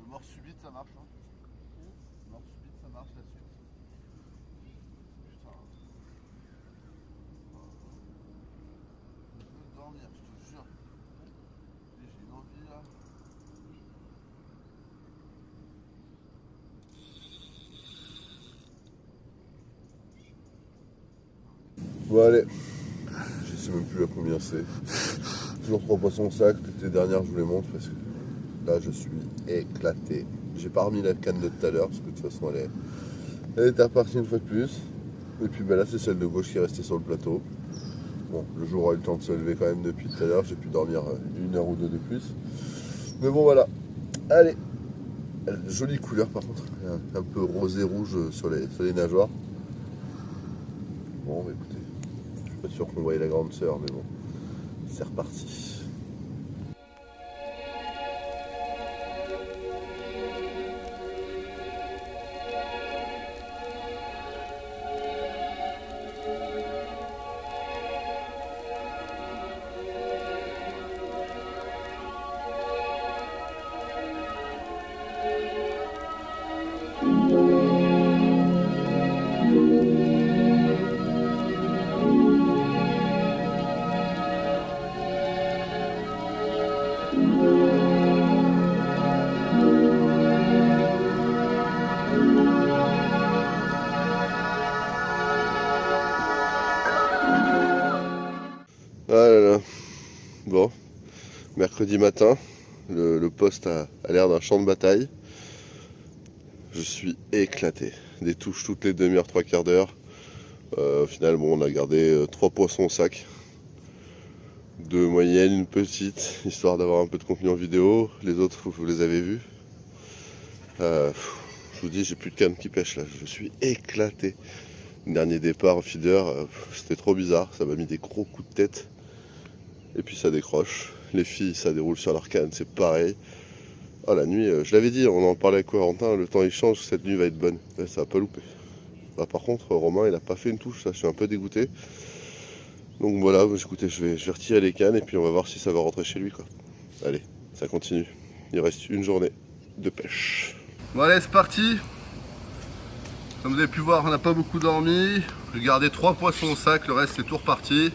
Mort subite, ça marche. Hein. Mort subite, ça marche là-dessus. Putain. Je veux dormir, je te jure. J'ai une envie là. Bon allez. Je sais même plus à combien c'est. Toujours 3 poissons au sac. Toutes les dernières, je vous les montre parce que là, je suis éclaté. J'ai pas remis la canne de tout à l'heure parce que de toute façon, elle était repartie une fois de plus. Et puis là, c'est celle de gauche qui est restée sur le plateau. Bon, le jour a eu le temps de se lever quand même depuis tout à l'heure. J'ai pu dormir 1 heure ou 2 de plus. Mais bon, voilà. Allez. Elle a de jolies couleurs par contre. Un peu rosé rouge sur les nageoires. Bon, bah, écoutez. Je suis pas sûr qu'on voie la grande sœur, mais bon. C'est reparti. Ah là là. Bon, mercredi matin, le poste a l'air d'un champ de bataille. Je suis éclaté. Des touches toutes les demi-heures, 3 quarts d'heure. Au final, bon, on a gardé 3 poissons au sac. 2 moyennes, une petite, histoire d'avoir un peu de contenu en vidéo. Les autres, vous les avez vus. Je vous dis, j'ai plus de canne qui pêche là. Je suis éclaté. Dernier départ au feeder, c'était trop bizarre. Ça m'a mis des gros coups de tête. Et puis ça décroche. Les filles, ça déroule sur leur canne, c'est pareil. Oh, la nuit, je l'avais dit, on en parlait avec Corentin, le temps il change, cette nuit va être bonne. Ouais, ça va pas louper. Bah, par contre, Romain, il a pas fait une touche, ça, je suis un peu dégoûté. Donc voilà, écoutez, je vais retirer les cannes et puis on va voir si ça va rentrer chez lui, quoi. Allez, ça continue. Il reste une journée de pêche. Bon allez, c'est parti. Comme vous avez pu voir, on n'a pas beaucoup dormi. J'ai gardé 3 poissons au sac, le reste c'est tout reparti.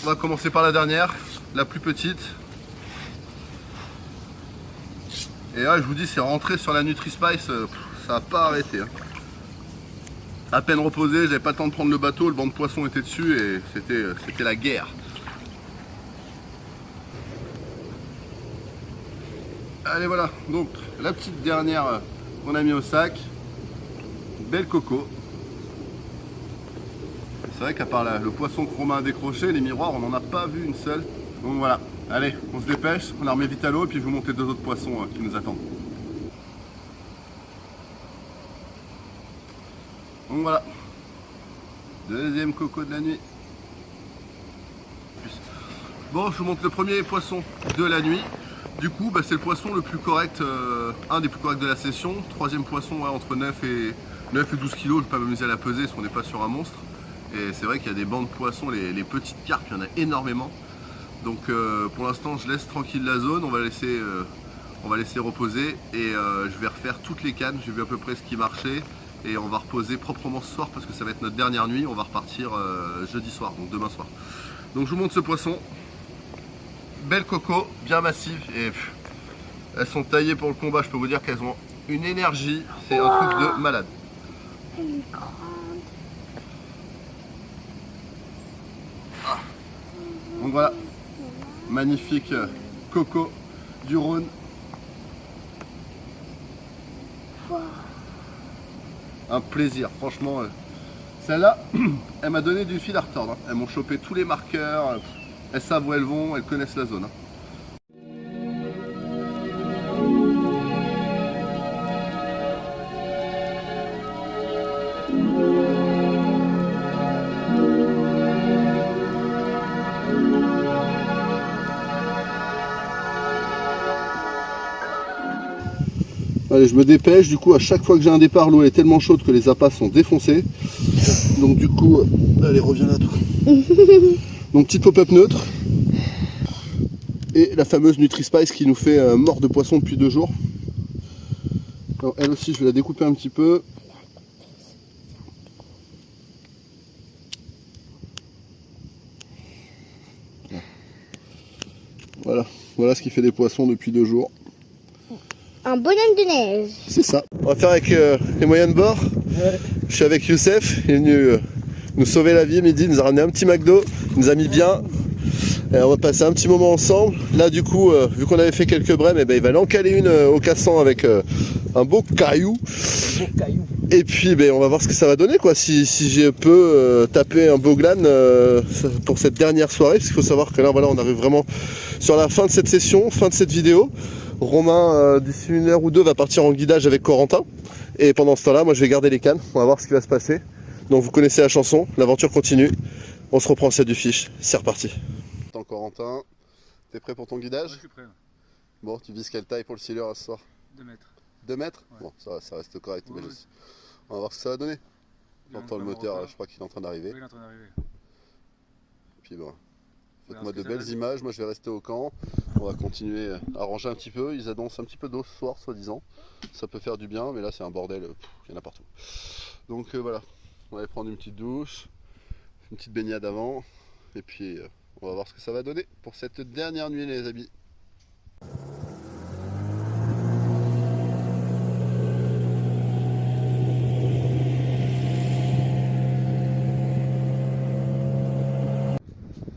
On va commencer par la dernière, la plus petite. Et là, je vous dis, c'est rentré sur la Nutri-Spice, ça n'a pas arrêté. Hein. À peine reposé, j'avais pas le temps de prendre le bateau, le banc de poissons était dessus et c'était la guerre. Allez voilà, donc la petite dernière qu'on a mis au sac. Belle coco. C'est vrai qu'à part le poisson que Romain a décroché, les miroirs, on n'en a pas vu une seule. Donc voilà, allez, on se dépêche, on la remet vite à l'eau et puis je vous montre les 2 autres poissons qui nous attendent. Donc voilà, deuxième coco de la nuit. Bon, je vous montre le premier poisson de la nuit. Du coup, c'est le poisson le plus correct, un des plus corrects de la session. Troisième poisson, ouais, entre 9 et 12 kg, je ne vais pas m'amuser à la peser parce qu'on n'est pas sur un monstre. Et c'est vrai qu'il y a des bancs de poissons, les petites carpes, il y en a énormément. Donc pour l'instant je laisse tranquille la zone, on va laisser reposer et je vais refaire toutes les cannes. J'ai vu à peu près ce qui marchait et on va reposer proprement ce soir parce que ça va être notre dernière nuit. On va repartir jeudi soir, donc demain soir. Donc je vous montre ce poisson. Belle coco, bien massive et elles sont taillées pour le combat. Je peux vous dire qu'elles ont une énergie, c'est un truc de malade. Elle est grande. Donc voilà, magnifique coco du Rhône. Un plaisir, franchement. Celle-là, elle m'a donné du fil à retordre. Elles m'ont chopé tous les marqueurs. Elles savent où elles vont, elles connaissent la zone. Allez, je me dépêche, du coup à chaque fois que j'ai un départ, l'eau est tellement chaude que les appâts sont défoncés. Donc du coup, allez reviens là toi. Donc petite pop-up neutre. Et la fameuse Nutri-Spice qui nous fait mort de poisson depuis 2 jours. Alors, elle aussi je vais la découper un petit peu. Voilà, voilà ce qui fait des poissons depuis 2 jours. Un bonhomme de neige. C'est ça. On va faire avec les moyens de bord. Ouais. Je suis avec Youssef, il est venu nous sauver la vie midi, il nous a ramené un petit McDo, il nous a mis bien. Et on va passer un petit moment ensemble. Là du coup, vu qu'on avait fait quelques brèmes, il va aller en caler une au cassant avec un beau caillou. Et puis on va voir ce que ça va donner quoi. Si je peux taper un beau glane pour cette dernière soirée, parce qu'il faut savoir que là voilà, on arrive vraiment sur la fin de cette session, fin de cette vidéo. Romain, d'ici 1 heure ou 2, va partir en guidage avec Corentin. Et pendant ce temps-là, moi je vais garder les cannes. On va voir ce qui va se passer. Donc vous connaissez la chanson, l'aventure continue. On se reprend celle du fiche. C'est reparti. Attends Corentin, t'es prêt pour ton guidage? Ouais, je suis prêt. Bon, tu vises quelle taille pour le sealer ce soir? 2 mètres. 2 mètres? Ouais. Bon, ça reste correct. Ouais, Mais ouais. on va voir ce que ça va donner. Il J'entends le moteur, je crois qu'il est en train d'arriver. Oui, il est en train d'arriver. Puis bon, faites-moi Alors, de ce que ça belles donne. images, moi je vais rester au camp. On va continuer à ranger un petit peu. Ils annoncent un petit peu d'eau ce soir, soi-disant. Ça peut faire du bien, mais là c'est un bordel, il y en a partout. Donc voilà, on va aller prendre une petite douche, une petite baignade avant, et puis on va voir ce que ça va donner pour cette dernière nuit les amis.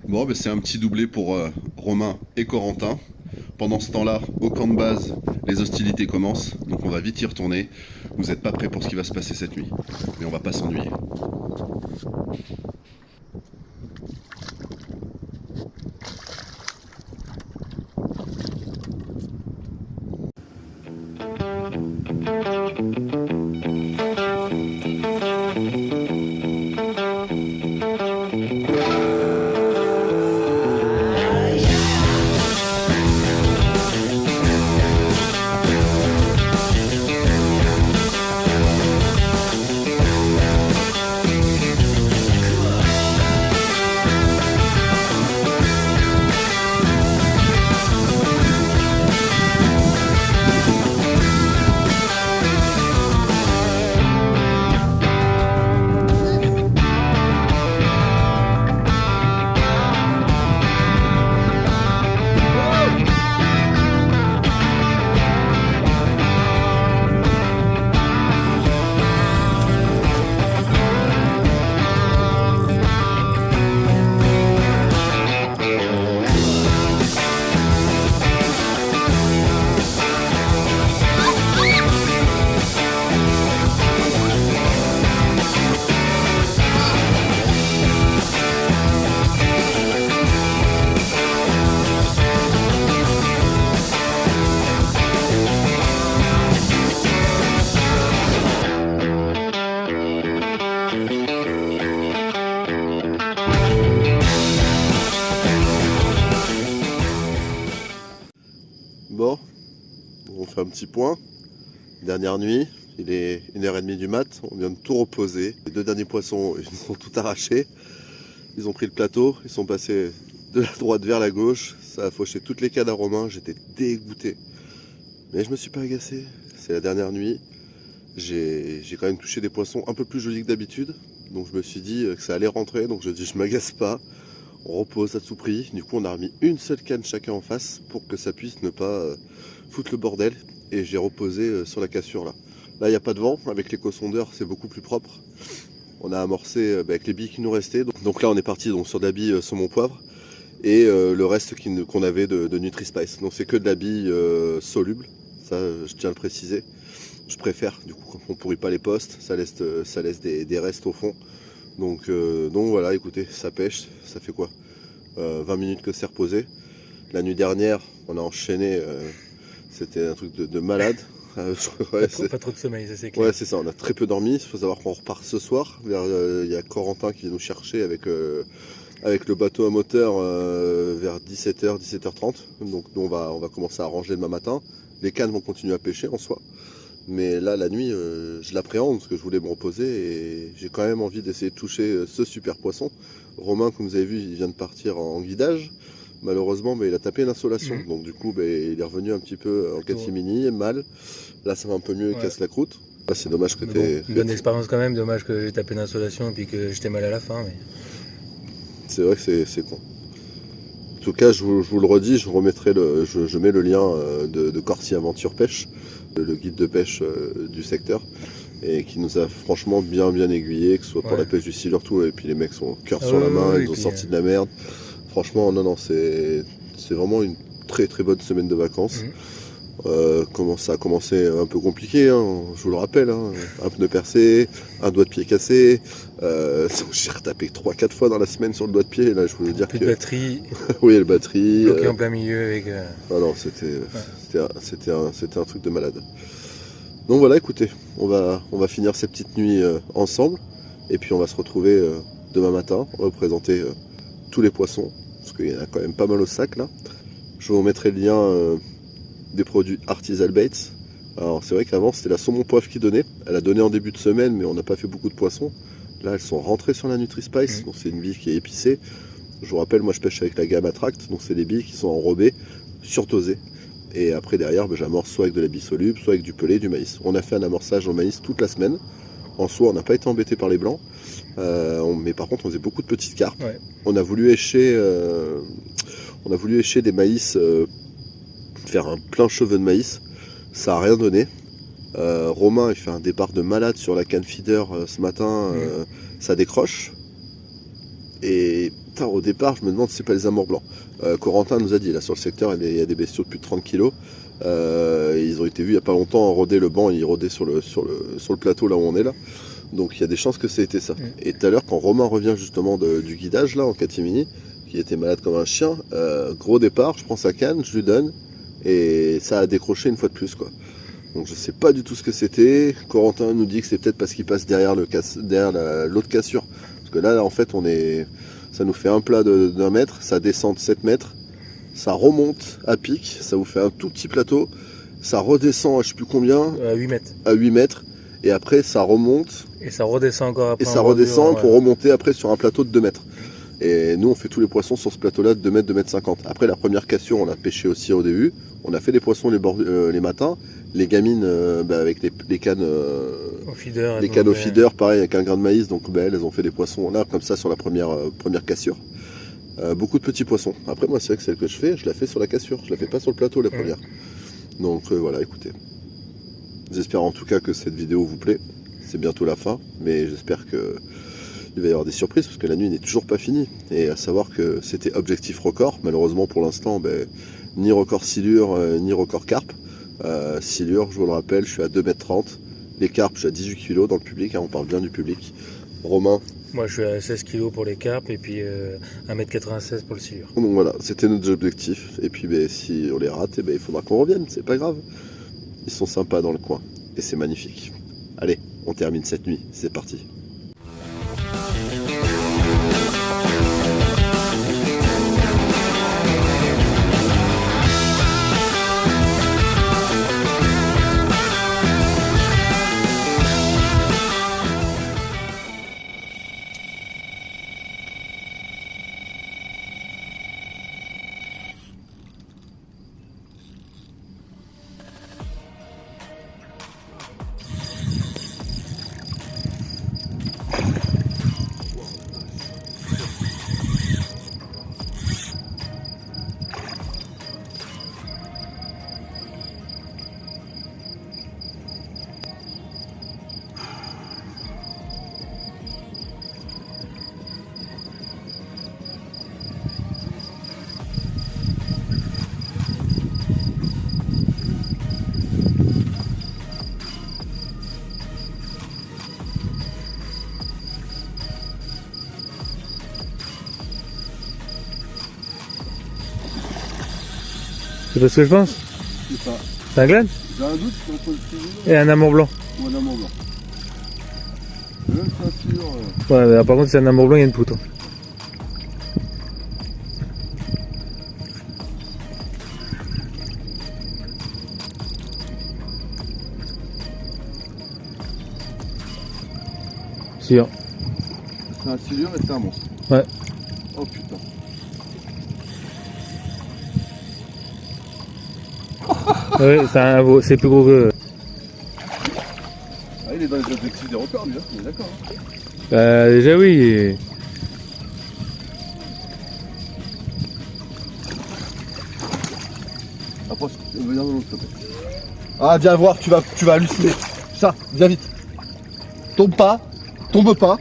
Bon, c'est un petit doublé pour Romain et Corentin. Pendant ce temps-là, au camp de base, les hostilités commencent, donc on va vite y retourner. Vous n'êtes pas prêts pour ce qui va se passer cette nuit, mais on va pas s'ennuyer. Bon, on fait un petit point. Dernière nuit, Il est 1h30 du mat, on vient de tout reposer. Les 2 derniers poissons, ils ont tout arraché. Ils ont pris le plateau, ils sont passés de la droite vers la gauche. Ça a fauché toutes les cannes à Romain, j'étais dégoûté. Mais je me suis pas agacé, c'est la dernière nuit. J'ai quand même touché des poissons un peu plus jolis que d'habitude. Donc je me suis dit que ça allait rentrer, donc je dis je m'agace pas. On repose à tout prix. Du coup on a remis une seule canne chacun en face pour que ça puisse ne pas foutre le bordel. Et j'ai reposé sur la cassure là. Là, il n'y a pas de vent. Avec l'éco-sondeur, c'est beaucoup plus propre. On a amorcé avec les billes qui nous restaient. Donc là, on est parti donc, sur de la bille saumon poivre et le reste qu'on avait de Nutri-Spice. Donc c'est que de la bille soluble. Ça, je tiens à le préciser. Je préfère, du coup, quand on ne pourrit pas les postes, ça laisse des restes au fond. Donc voilà, écoutez, ça pêche. Ça fait quoi 20 minutes que c'est reposé. La nuit dernière, on a enchaîné. C'était un truc de malade. Pas trop de sommeil, ça c'est clair. Ouais, c'est ça, on a très peu dormi. Il faut savoir qu'on repart ce soir. Il y a Corentin qui vient nous chercher avec le bateau à moteur vers 17h, 17h30. Donc nous, on va commencer à ranger demain matin. Les cannes vont continuer à pêcher en soi. Mais là, la nuit, je l'appréhende parce que je voulais me reposer et j'ai quand même envie d'essayer de toucher ce super poisson. Romain, comme vous avez vu, il vient de partir en guidage. Malheureusement, il a tapé l'insolation. Donc du coup, il est revenu un petit peu en catimini, mal. Là, ça va un peu mieux, il casse la croûte. Là, c'est dommage que t'aies... Bonne expérience quand même, dommage que j'ai tapé l'insolation et puis que j'étais mal à la fin. Mais... C'est vrai que c'est con. En tout cas, je vous le redis, je mets le lien de Corsi Aventure Pêche, le guide de pêche du secteur, et qui nous a franchement bien aiguillé, que ce soit pour la pêche du silure, tout, et puis les mecs sont cœur sur la main, ils ont sorti de la merde. Franchement, non, c'est vraiment une très bonne semaine de vacances. Ça a commencé un peu compliqué, hein, je vous le rappelle, hein, un pneu percé, un doigt de pied cassé. J'ai retapé 3-4 fois dans la semaine sur le doigt de pied. Là, je voulais dire plus de batterie. Oui, la batterie. Bloqué en plein milieu avec. Ah non, c'était un truc de malade. Donc voilà, écoutez, on va finir ces petites nuits ensemble, et puis on va se retrouver demain matin. On va vous présenter tous les poissons, parce qu'il y en a quand même pas mal au sac là. Je vous mettrai le lien des produits Artisanal Baits. Alors c'est vrai qu'avant c'était la saumon poivre qui donnait. Elle a donné en début de semaine, mais on n'a pas fait beaucoup de poissons. Là elles sont rentrées sur la Nutri-Spice, donc c'est une bille qui est épicée. Je vous rappelle, moi je pêche avec la gamme Attract, donc c'est des billes qui sont enrobées, surtosées. Et après derrière, j'amorce soit avec de la bille soluble, soit avec du pelé, du maïs. On a fait un amorçage au maïs toute la semaine. En soi, on n'a pas été embêté par les blancs. Mais par contre, on faisait beaucoup de petites carpes. Ouais. On a voulu écher des maïs, faire un plein cheveu de maïs. Ça n'a rien donné. Romain, il fait un départ de malade sur la canne feeder ce matin. Ça décroche. Et putain, au départ, je me demande si c'est pas les amours blancs. Corentin nous a dit, là sur le secteur, il y a des bestiaux de plus de 30 kg. Ils ont été vus il n'y a pas longtemps rôder le banc, ils rôdaient sur le plateau là où on est là. Donc il y a des chances que c'était ça. Et tout à l'heure, quand Romain revient justement du guidage là en catimini, qui était malade comme un chien, gros départ, je prends sa canne, je lui donne, et ça a décroché une fois de plus, quoi. Donc je sais pas du tout ce que c'était. Corentin nous dit que c'est peut-être parce qu'il passe derrière l'autre cassure. Parce que là en fait ça nous fait un plat d'1 mètre, ça descend de 7 mètres, ça remonte à pic, ça vous fait un tout petit plateau, ça redescend à je sais plus combien, à 8 mètres. À 8 mètres, et après ça remonte. Et ça redescend encore après. Et ça redescend pour remonter après sur un plateau de 2 mètres. Et nous on fait tous les poissons sur ce plateau-là de 2 mètres, 2 mètres 50. Après la première cassure, on a pêché aussi au début. On a fait des poissons les matins. Les gamines avec les cannes au feeder, les cannes au feeder, pareil avec un grain de maïs, donc elles ont fait des poissons là comme ça sur la première cassure. Beaucoup de petits poissons. Après moi c'est vrai que celle que je la fais sur la cassure, je la fais pas sur le plateau la première. Donc voilà, écoutez. J'espère en tout cas que cette vidéo vous plaît. C'est bientôt la fin, mais j'espère que il va y avoir des surprises parce que la nuit n'est toujours pas finie. Et à savoir que c'était objectif record. Malheureusement pour l'instant, ni record silure, ni record carpe. Silure, je vous le rappelle, je suis à 2,30 m. Les carpes, je suis à 18 kg dans le public, hein, on parle bien du public. Romain? Moi je suis à 16 kg pour les carpes et puis 1,96 m pour le silure. Donc voilà, c'était notre objectif. Et puis si on les rate, il faudra qu'on revienne, c'est pas grave. Ils sont sympas dans le coin et c'est magnifique. Allez, on termine cette nuit, c'est parti. C'est pas ce que je pense. C'est pas. C'est un glane J'ai un doute entre le silure et un amour blanc. ou un amour blanc. Même ceinture. Ouais, mais là, par contre, c'est un amour blanc, il y a une poutre. Sûr. C'est un silure et c'est un monstre. Ouais. Oh putain. Ouais, c'est plus gros que. Ah, il est dans les objectifs des records, lui, hein. On est d'accord. Hein. Déjà oui. Approche, viens dans l'autre, s'il te plaît. Ah, viens voir, tu vas halluciner. Ça, viens vite. Tombe pas, tombe pas.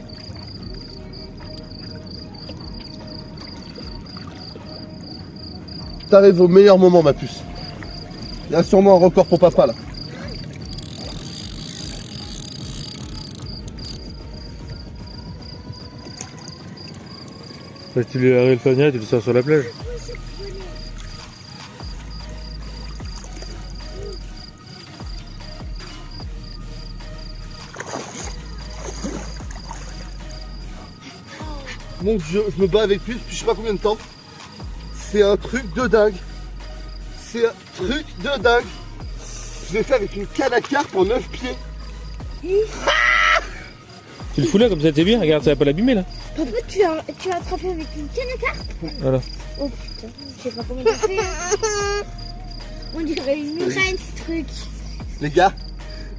T'arrives au meilleur moment, ma puce. Il y a sûrement un record pour papa, là. Parce que tu lui arrives le fanière, tu le sors sur la plage. Mon Dieu, je me bats avec lui depuis je sais pas combien de temps. C'est un truc de dingue. C'est un truc de dingue. Je l'ai fait avec une canne à carpe en 9 pieds. Tu le fous là comme ça, t'es bien, regarde, ça va pas l'abîmer là. Papa, tu as attrapé avec une canne à carpe? Voilà. Oh putain, je sais pas comment t'as fait. Hein. On dirait une muraille ce truc. Les gars,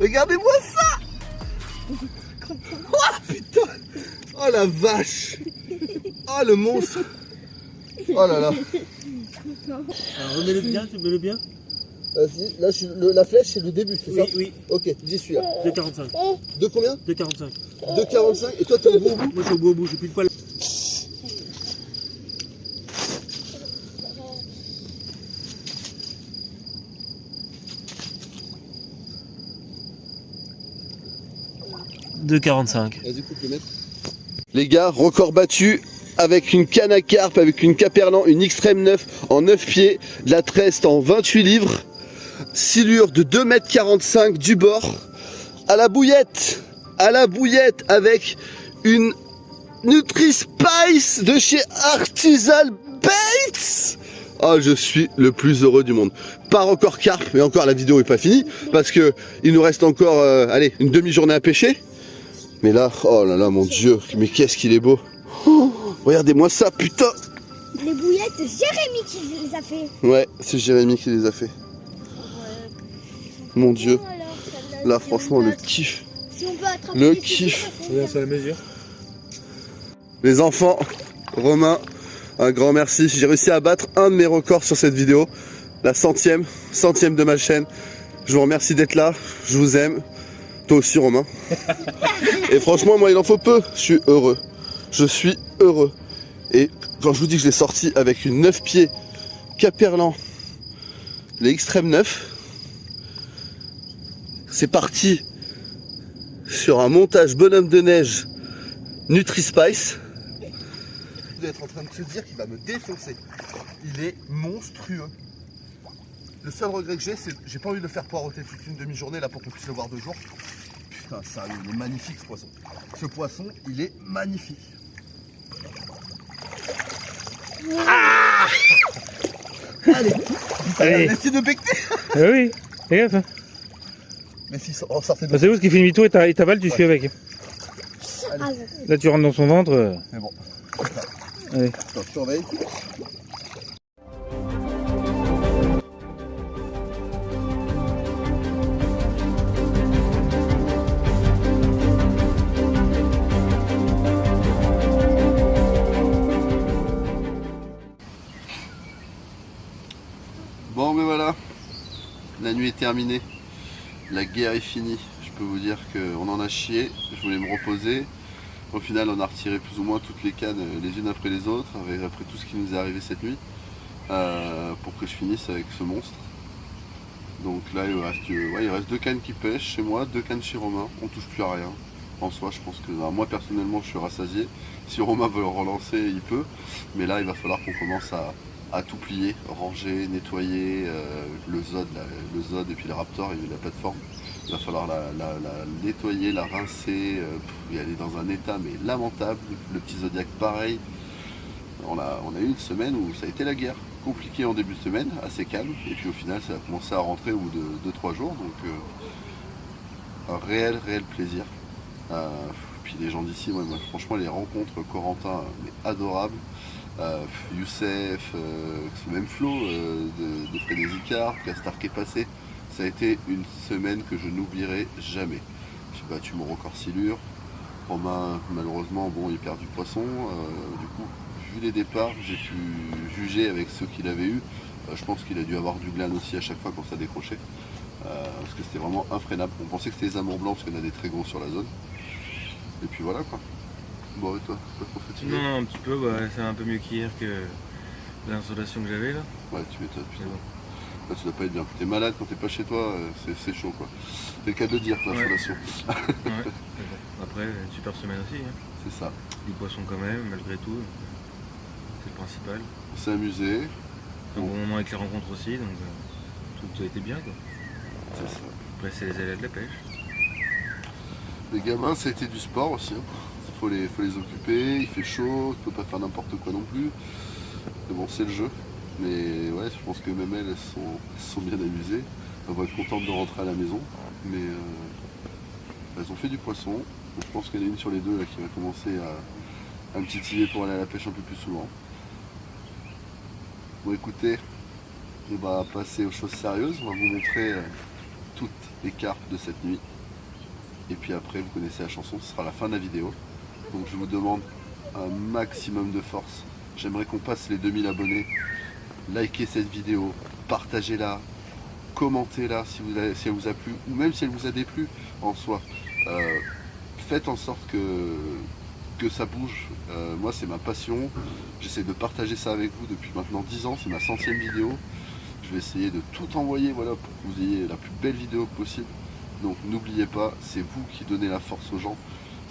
regardez-moi ça. Oh putain. Oh la vache. Oh le monstre. Oh là là. Alors remets-le bien, tu mets-le bien. Vas-y, là la flèche c'est le début, c'est ça? Oui. Ok, j'y suis là. 2,45. De combien? 2,45. 2,45 et toi t'es au bout? Moi je suis au bout au bout, j'ai plus de poils. Vas-y, coupe le mètre. Les gars, record battu avec une canne à carpe, avec une Caperlan, une Extreme 9 en 9 pieds, de la Trest en 28 livres, silure de 2,45 m du bord, à la bouillette avec une Nutri-Spice de chez Artisanal Baits. Oh, je suis le plus heureux du monde. Pas record carpe, mais encore la vidéo est pas finie parce que il nous reste encore, allez, une demi-journée à pêcher. Mais là, oh là là, mon Dieu, mais qu'est-ce qu'il est beau. Oh, regardez-moi ça, putain. Les bouillettes, c'est Jérémy qui les a fait. Ouais, c'est Jérémy qui les a fait. Mon Dieu. Là, franchement, le kiff. Si on peut attraper Le les kiff. Regarde ça à la mesure. Les enfants, Romain, un grand merci. J'ai réussi à battre un de mes records sur cette vidéo. La centième de ma chaîne. Je vous remercie d'être là. Je vous aime. Toi aussi, Romain. Et franchement, moi, il en faut peu. Je suis heureux. Je suis heureux. Et quand je vous dis que je l'ai sorti avec une 9 pieds Caperlan, les Extreme 9, c'est parti sur un montage bonhomme de neige Nutri-Spice. Vous devez être en train de se dire qu'il va me défoncer. Il est monstrueux. Le seul regret que j'ai, c'est que j'ai pas envie de le faire poireauter toute une demi-journée là pour qu'on puisse le voir 2 jours. Putain, ça, il est magnifique ce poisson. Ce poisson, il est magnifique. Ah allez, essayez de becter. Ah oui, fais gaffe. Hein. Mais si, sortez de Bah, c'est où ce qui fait demi-tour et t'avales, tu suis avec. Là tu rentres dans son ventre. Mais bon. Allez. Attends, je surveille. Bon, mais voilà, la nuit est terminée, la guerre est finie. Je peux vous dire qu'on en a chié, je voulais me reposer. Au final, on a retiré plus ou moins toutes les cannes les unes après les autres, après tout ce qui nous est arrivé cette nuit, pour que je finisse avec ce monstre. Donc là, il reste 2 cannes qui pêchent chez moi, 2 cannes chez Romain, on touche plus à rien. En soi, je pense que moi personnellement, je suis rassasié. Si Romain veut le relancer, il peut, mais là, il va falloir qu'on commence à à tout plier, ranger, nettoyer le Zod et puis le Raptor et la plateforme. Il va falloir la nettoyer, la rincer, et elle est dans un état mais lamentable. Le petit Zodiac pareil. On a eu une semaine où ça a été la guerre. Compliqué en début de semaine, assez calme, et puis au final ça a commencé à rentrer au bout de 2-3 jours, donc un réel plaisir. Puis les gens d'ici, moi, franchement les rencontres, Corentin, mais adorables. Youssef, même Flo de Frédéric Icard, Castar qui est passé. Ça a été une semaine que je n'oublierai jamais. J'ai battu mon record silure. Romain, malheureusement, bon, il perd du poisson. Du coup, vu les départs, j'ai pu juger avec ceux qu'il avait eu. Je pense qu'il a dû avoir du glane aussi à chaque fois quand ça décrochait. Parce que c'était vraiment infreinable. On pensait que c'était les amours blancs parce qu'il y en a des très gros sur la zone. Et puis voilà quoi. Bon, et toi, pas trop fatigué? Non, un petit peu, bah, c'est un peu mieux qu'hier que l'insolation que j'avais là. Ouais, tu m'étonnes, putain. Là, tu dois pas être bien. T'es malade quand t'es pas chez toi, c'est chaud quoi. C'est le cas de le dire, l'insolation. Ouais. Après, une super semaine aussi. Hein. C'est ça. Du poisson quand même, malgré tout. C'est le principal. On s'est amusé. Un bon moment avec les rencontres aussi, donc tout a été bien quoi. C'est ça. Après, c'est les aléas de la pêche. Les gamins, ça a été du sport aussi. Il faut les occuper, il fait chaud, tu peux pas faire n'importe quoi non plus. Mais bon, c'est le jeu. Mais ouais, je pense que même elles sont bien amusées. Elles vont être contentes de rentrer à la maison. Mais elles ont fait du poisson. Donc, je pense qu'il y en a une sur les deux là, qui va commencer à me titiller pour aller à la pêche un peu plus souvent. Bon, écoutez, on va passer aux choses sérieuses. On va vous montrer toutes les carpes de cette nuit. Et puis après, vous connaissez la chanson, ce sera la fin de la vidéo. Donc je vous demande un maximum de force. J'aimerais qu'on passe les 2000 abonnés. Likez cette vidéo, partagez-la, commentez-la si elle vous a plu, ou même si elle vous a déplu en soi. Faites en sorte que ça bouge. Moi, c'est ma passion. J'essaie de partager ça avec vous depuis maintenant 10 ans. C'est ma 100e vidéo. Je vais essayer de tout envoyer voilà, pour que vous ayez la plus belle vidéo possible. Donc n'oubliez pas, c'est vous qui donnez la force aux gens,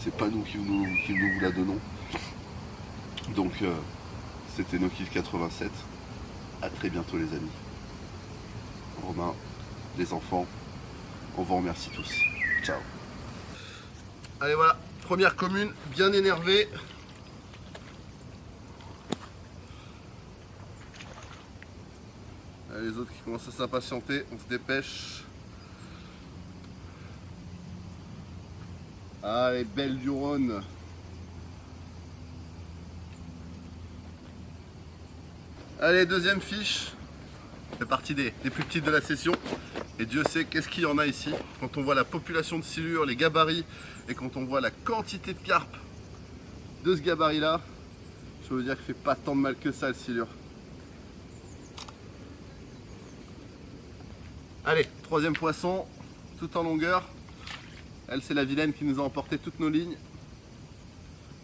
c'est pas nous qui nous la donnons. Donc c'était Nokil 87. À très bientôt les amis. Romain, les enfants, on vous remercie tous. Ciao. Allez voilà, première commune, bien énervée. Les autres qui commencent à s'impatienter, on se dépêche. Ah, les belles du Rhône. Allez, deuxième fiche. C'est partie des plus petites de la session. Et Dieu sait qu'est-ce qu'il y en a ici. Quand on voit la population de silures, les gabarits, et quand on voit la quantité de carpes de ce gabarit-là, je peux vous dire qu'il fait pas tant de mal que ça le silure. Allez, troisième poisson, tout en longueur. Elle, c'est la vilaine qui nous a emporté toutes nos lignes.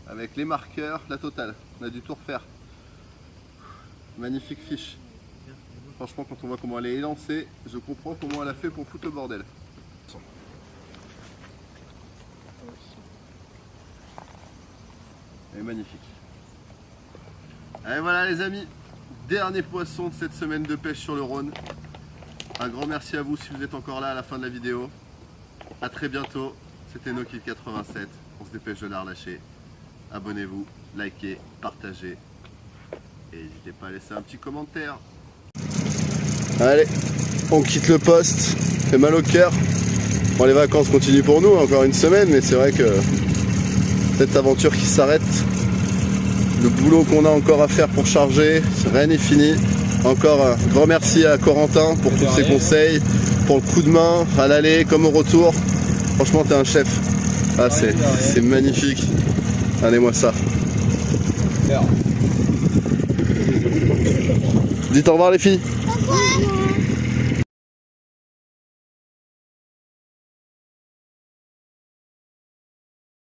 Avec les marqueurs, la totale. On a dû tout refaire. Magnifique fiche. Franchement, quand on voit comment elle est élancée, je comprends comment elle a fait pour foutre le bordel. Elle est magnifique. Et voilà les amis, dernier poisson de cette semaine de pêche sur le Rhône. Un grand merci à vous si vous êtes encore là à la fin de la vidéo. A très bientôt, c'était Nokil 87, on se dépêche de la relâcher. Abonnez-vous, likez, partagez et n'hésitez pas à laisser un petit commentaire. Allez, on quitte le poste, fait mal au cœur. Bon, les vacances continuent pour nous, encore une semaine, mais c'est vrai que cette aventure qui s'arrête, le boulot qu'on a encore à faire pour charger, rien n'est fini. Encore un grand merci à Corentin pour tous ses conseils, pour le coup de main à l'aller comme au retour. Franchement, t'es un chef. Ah, c'est magnifique. Allez-moi ça. Dites au revoir les filles. Au revoir.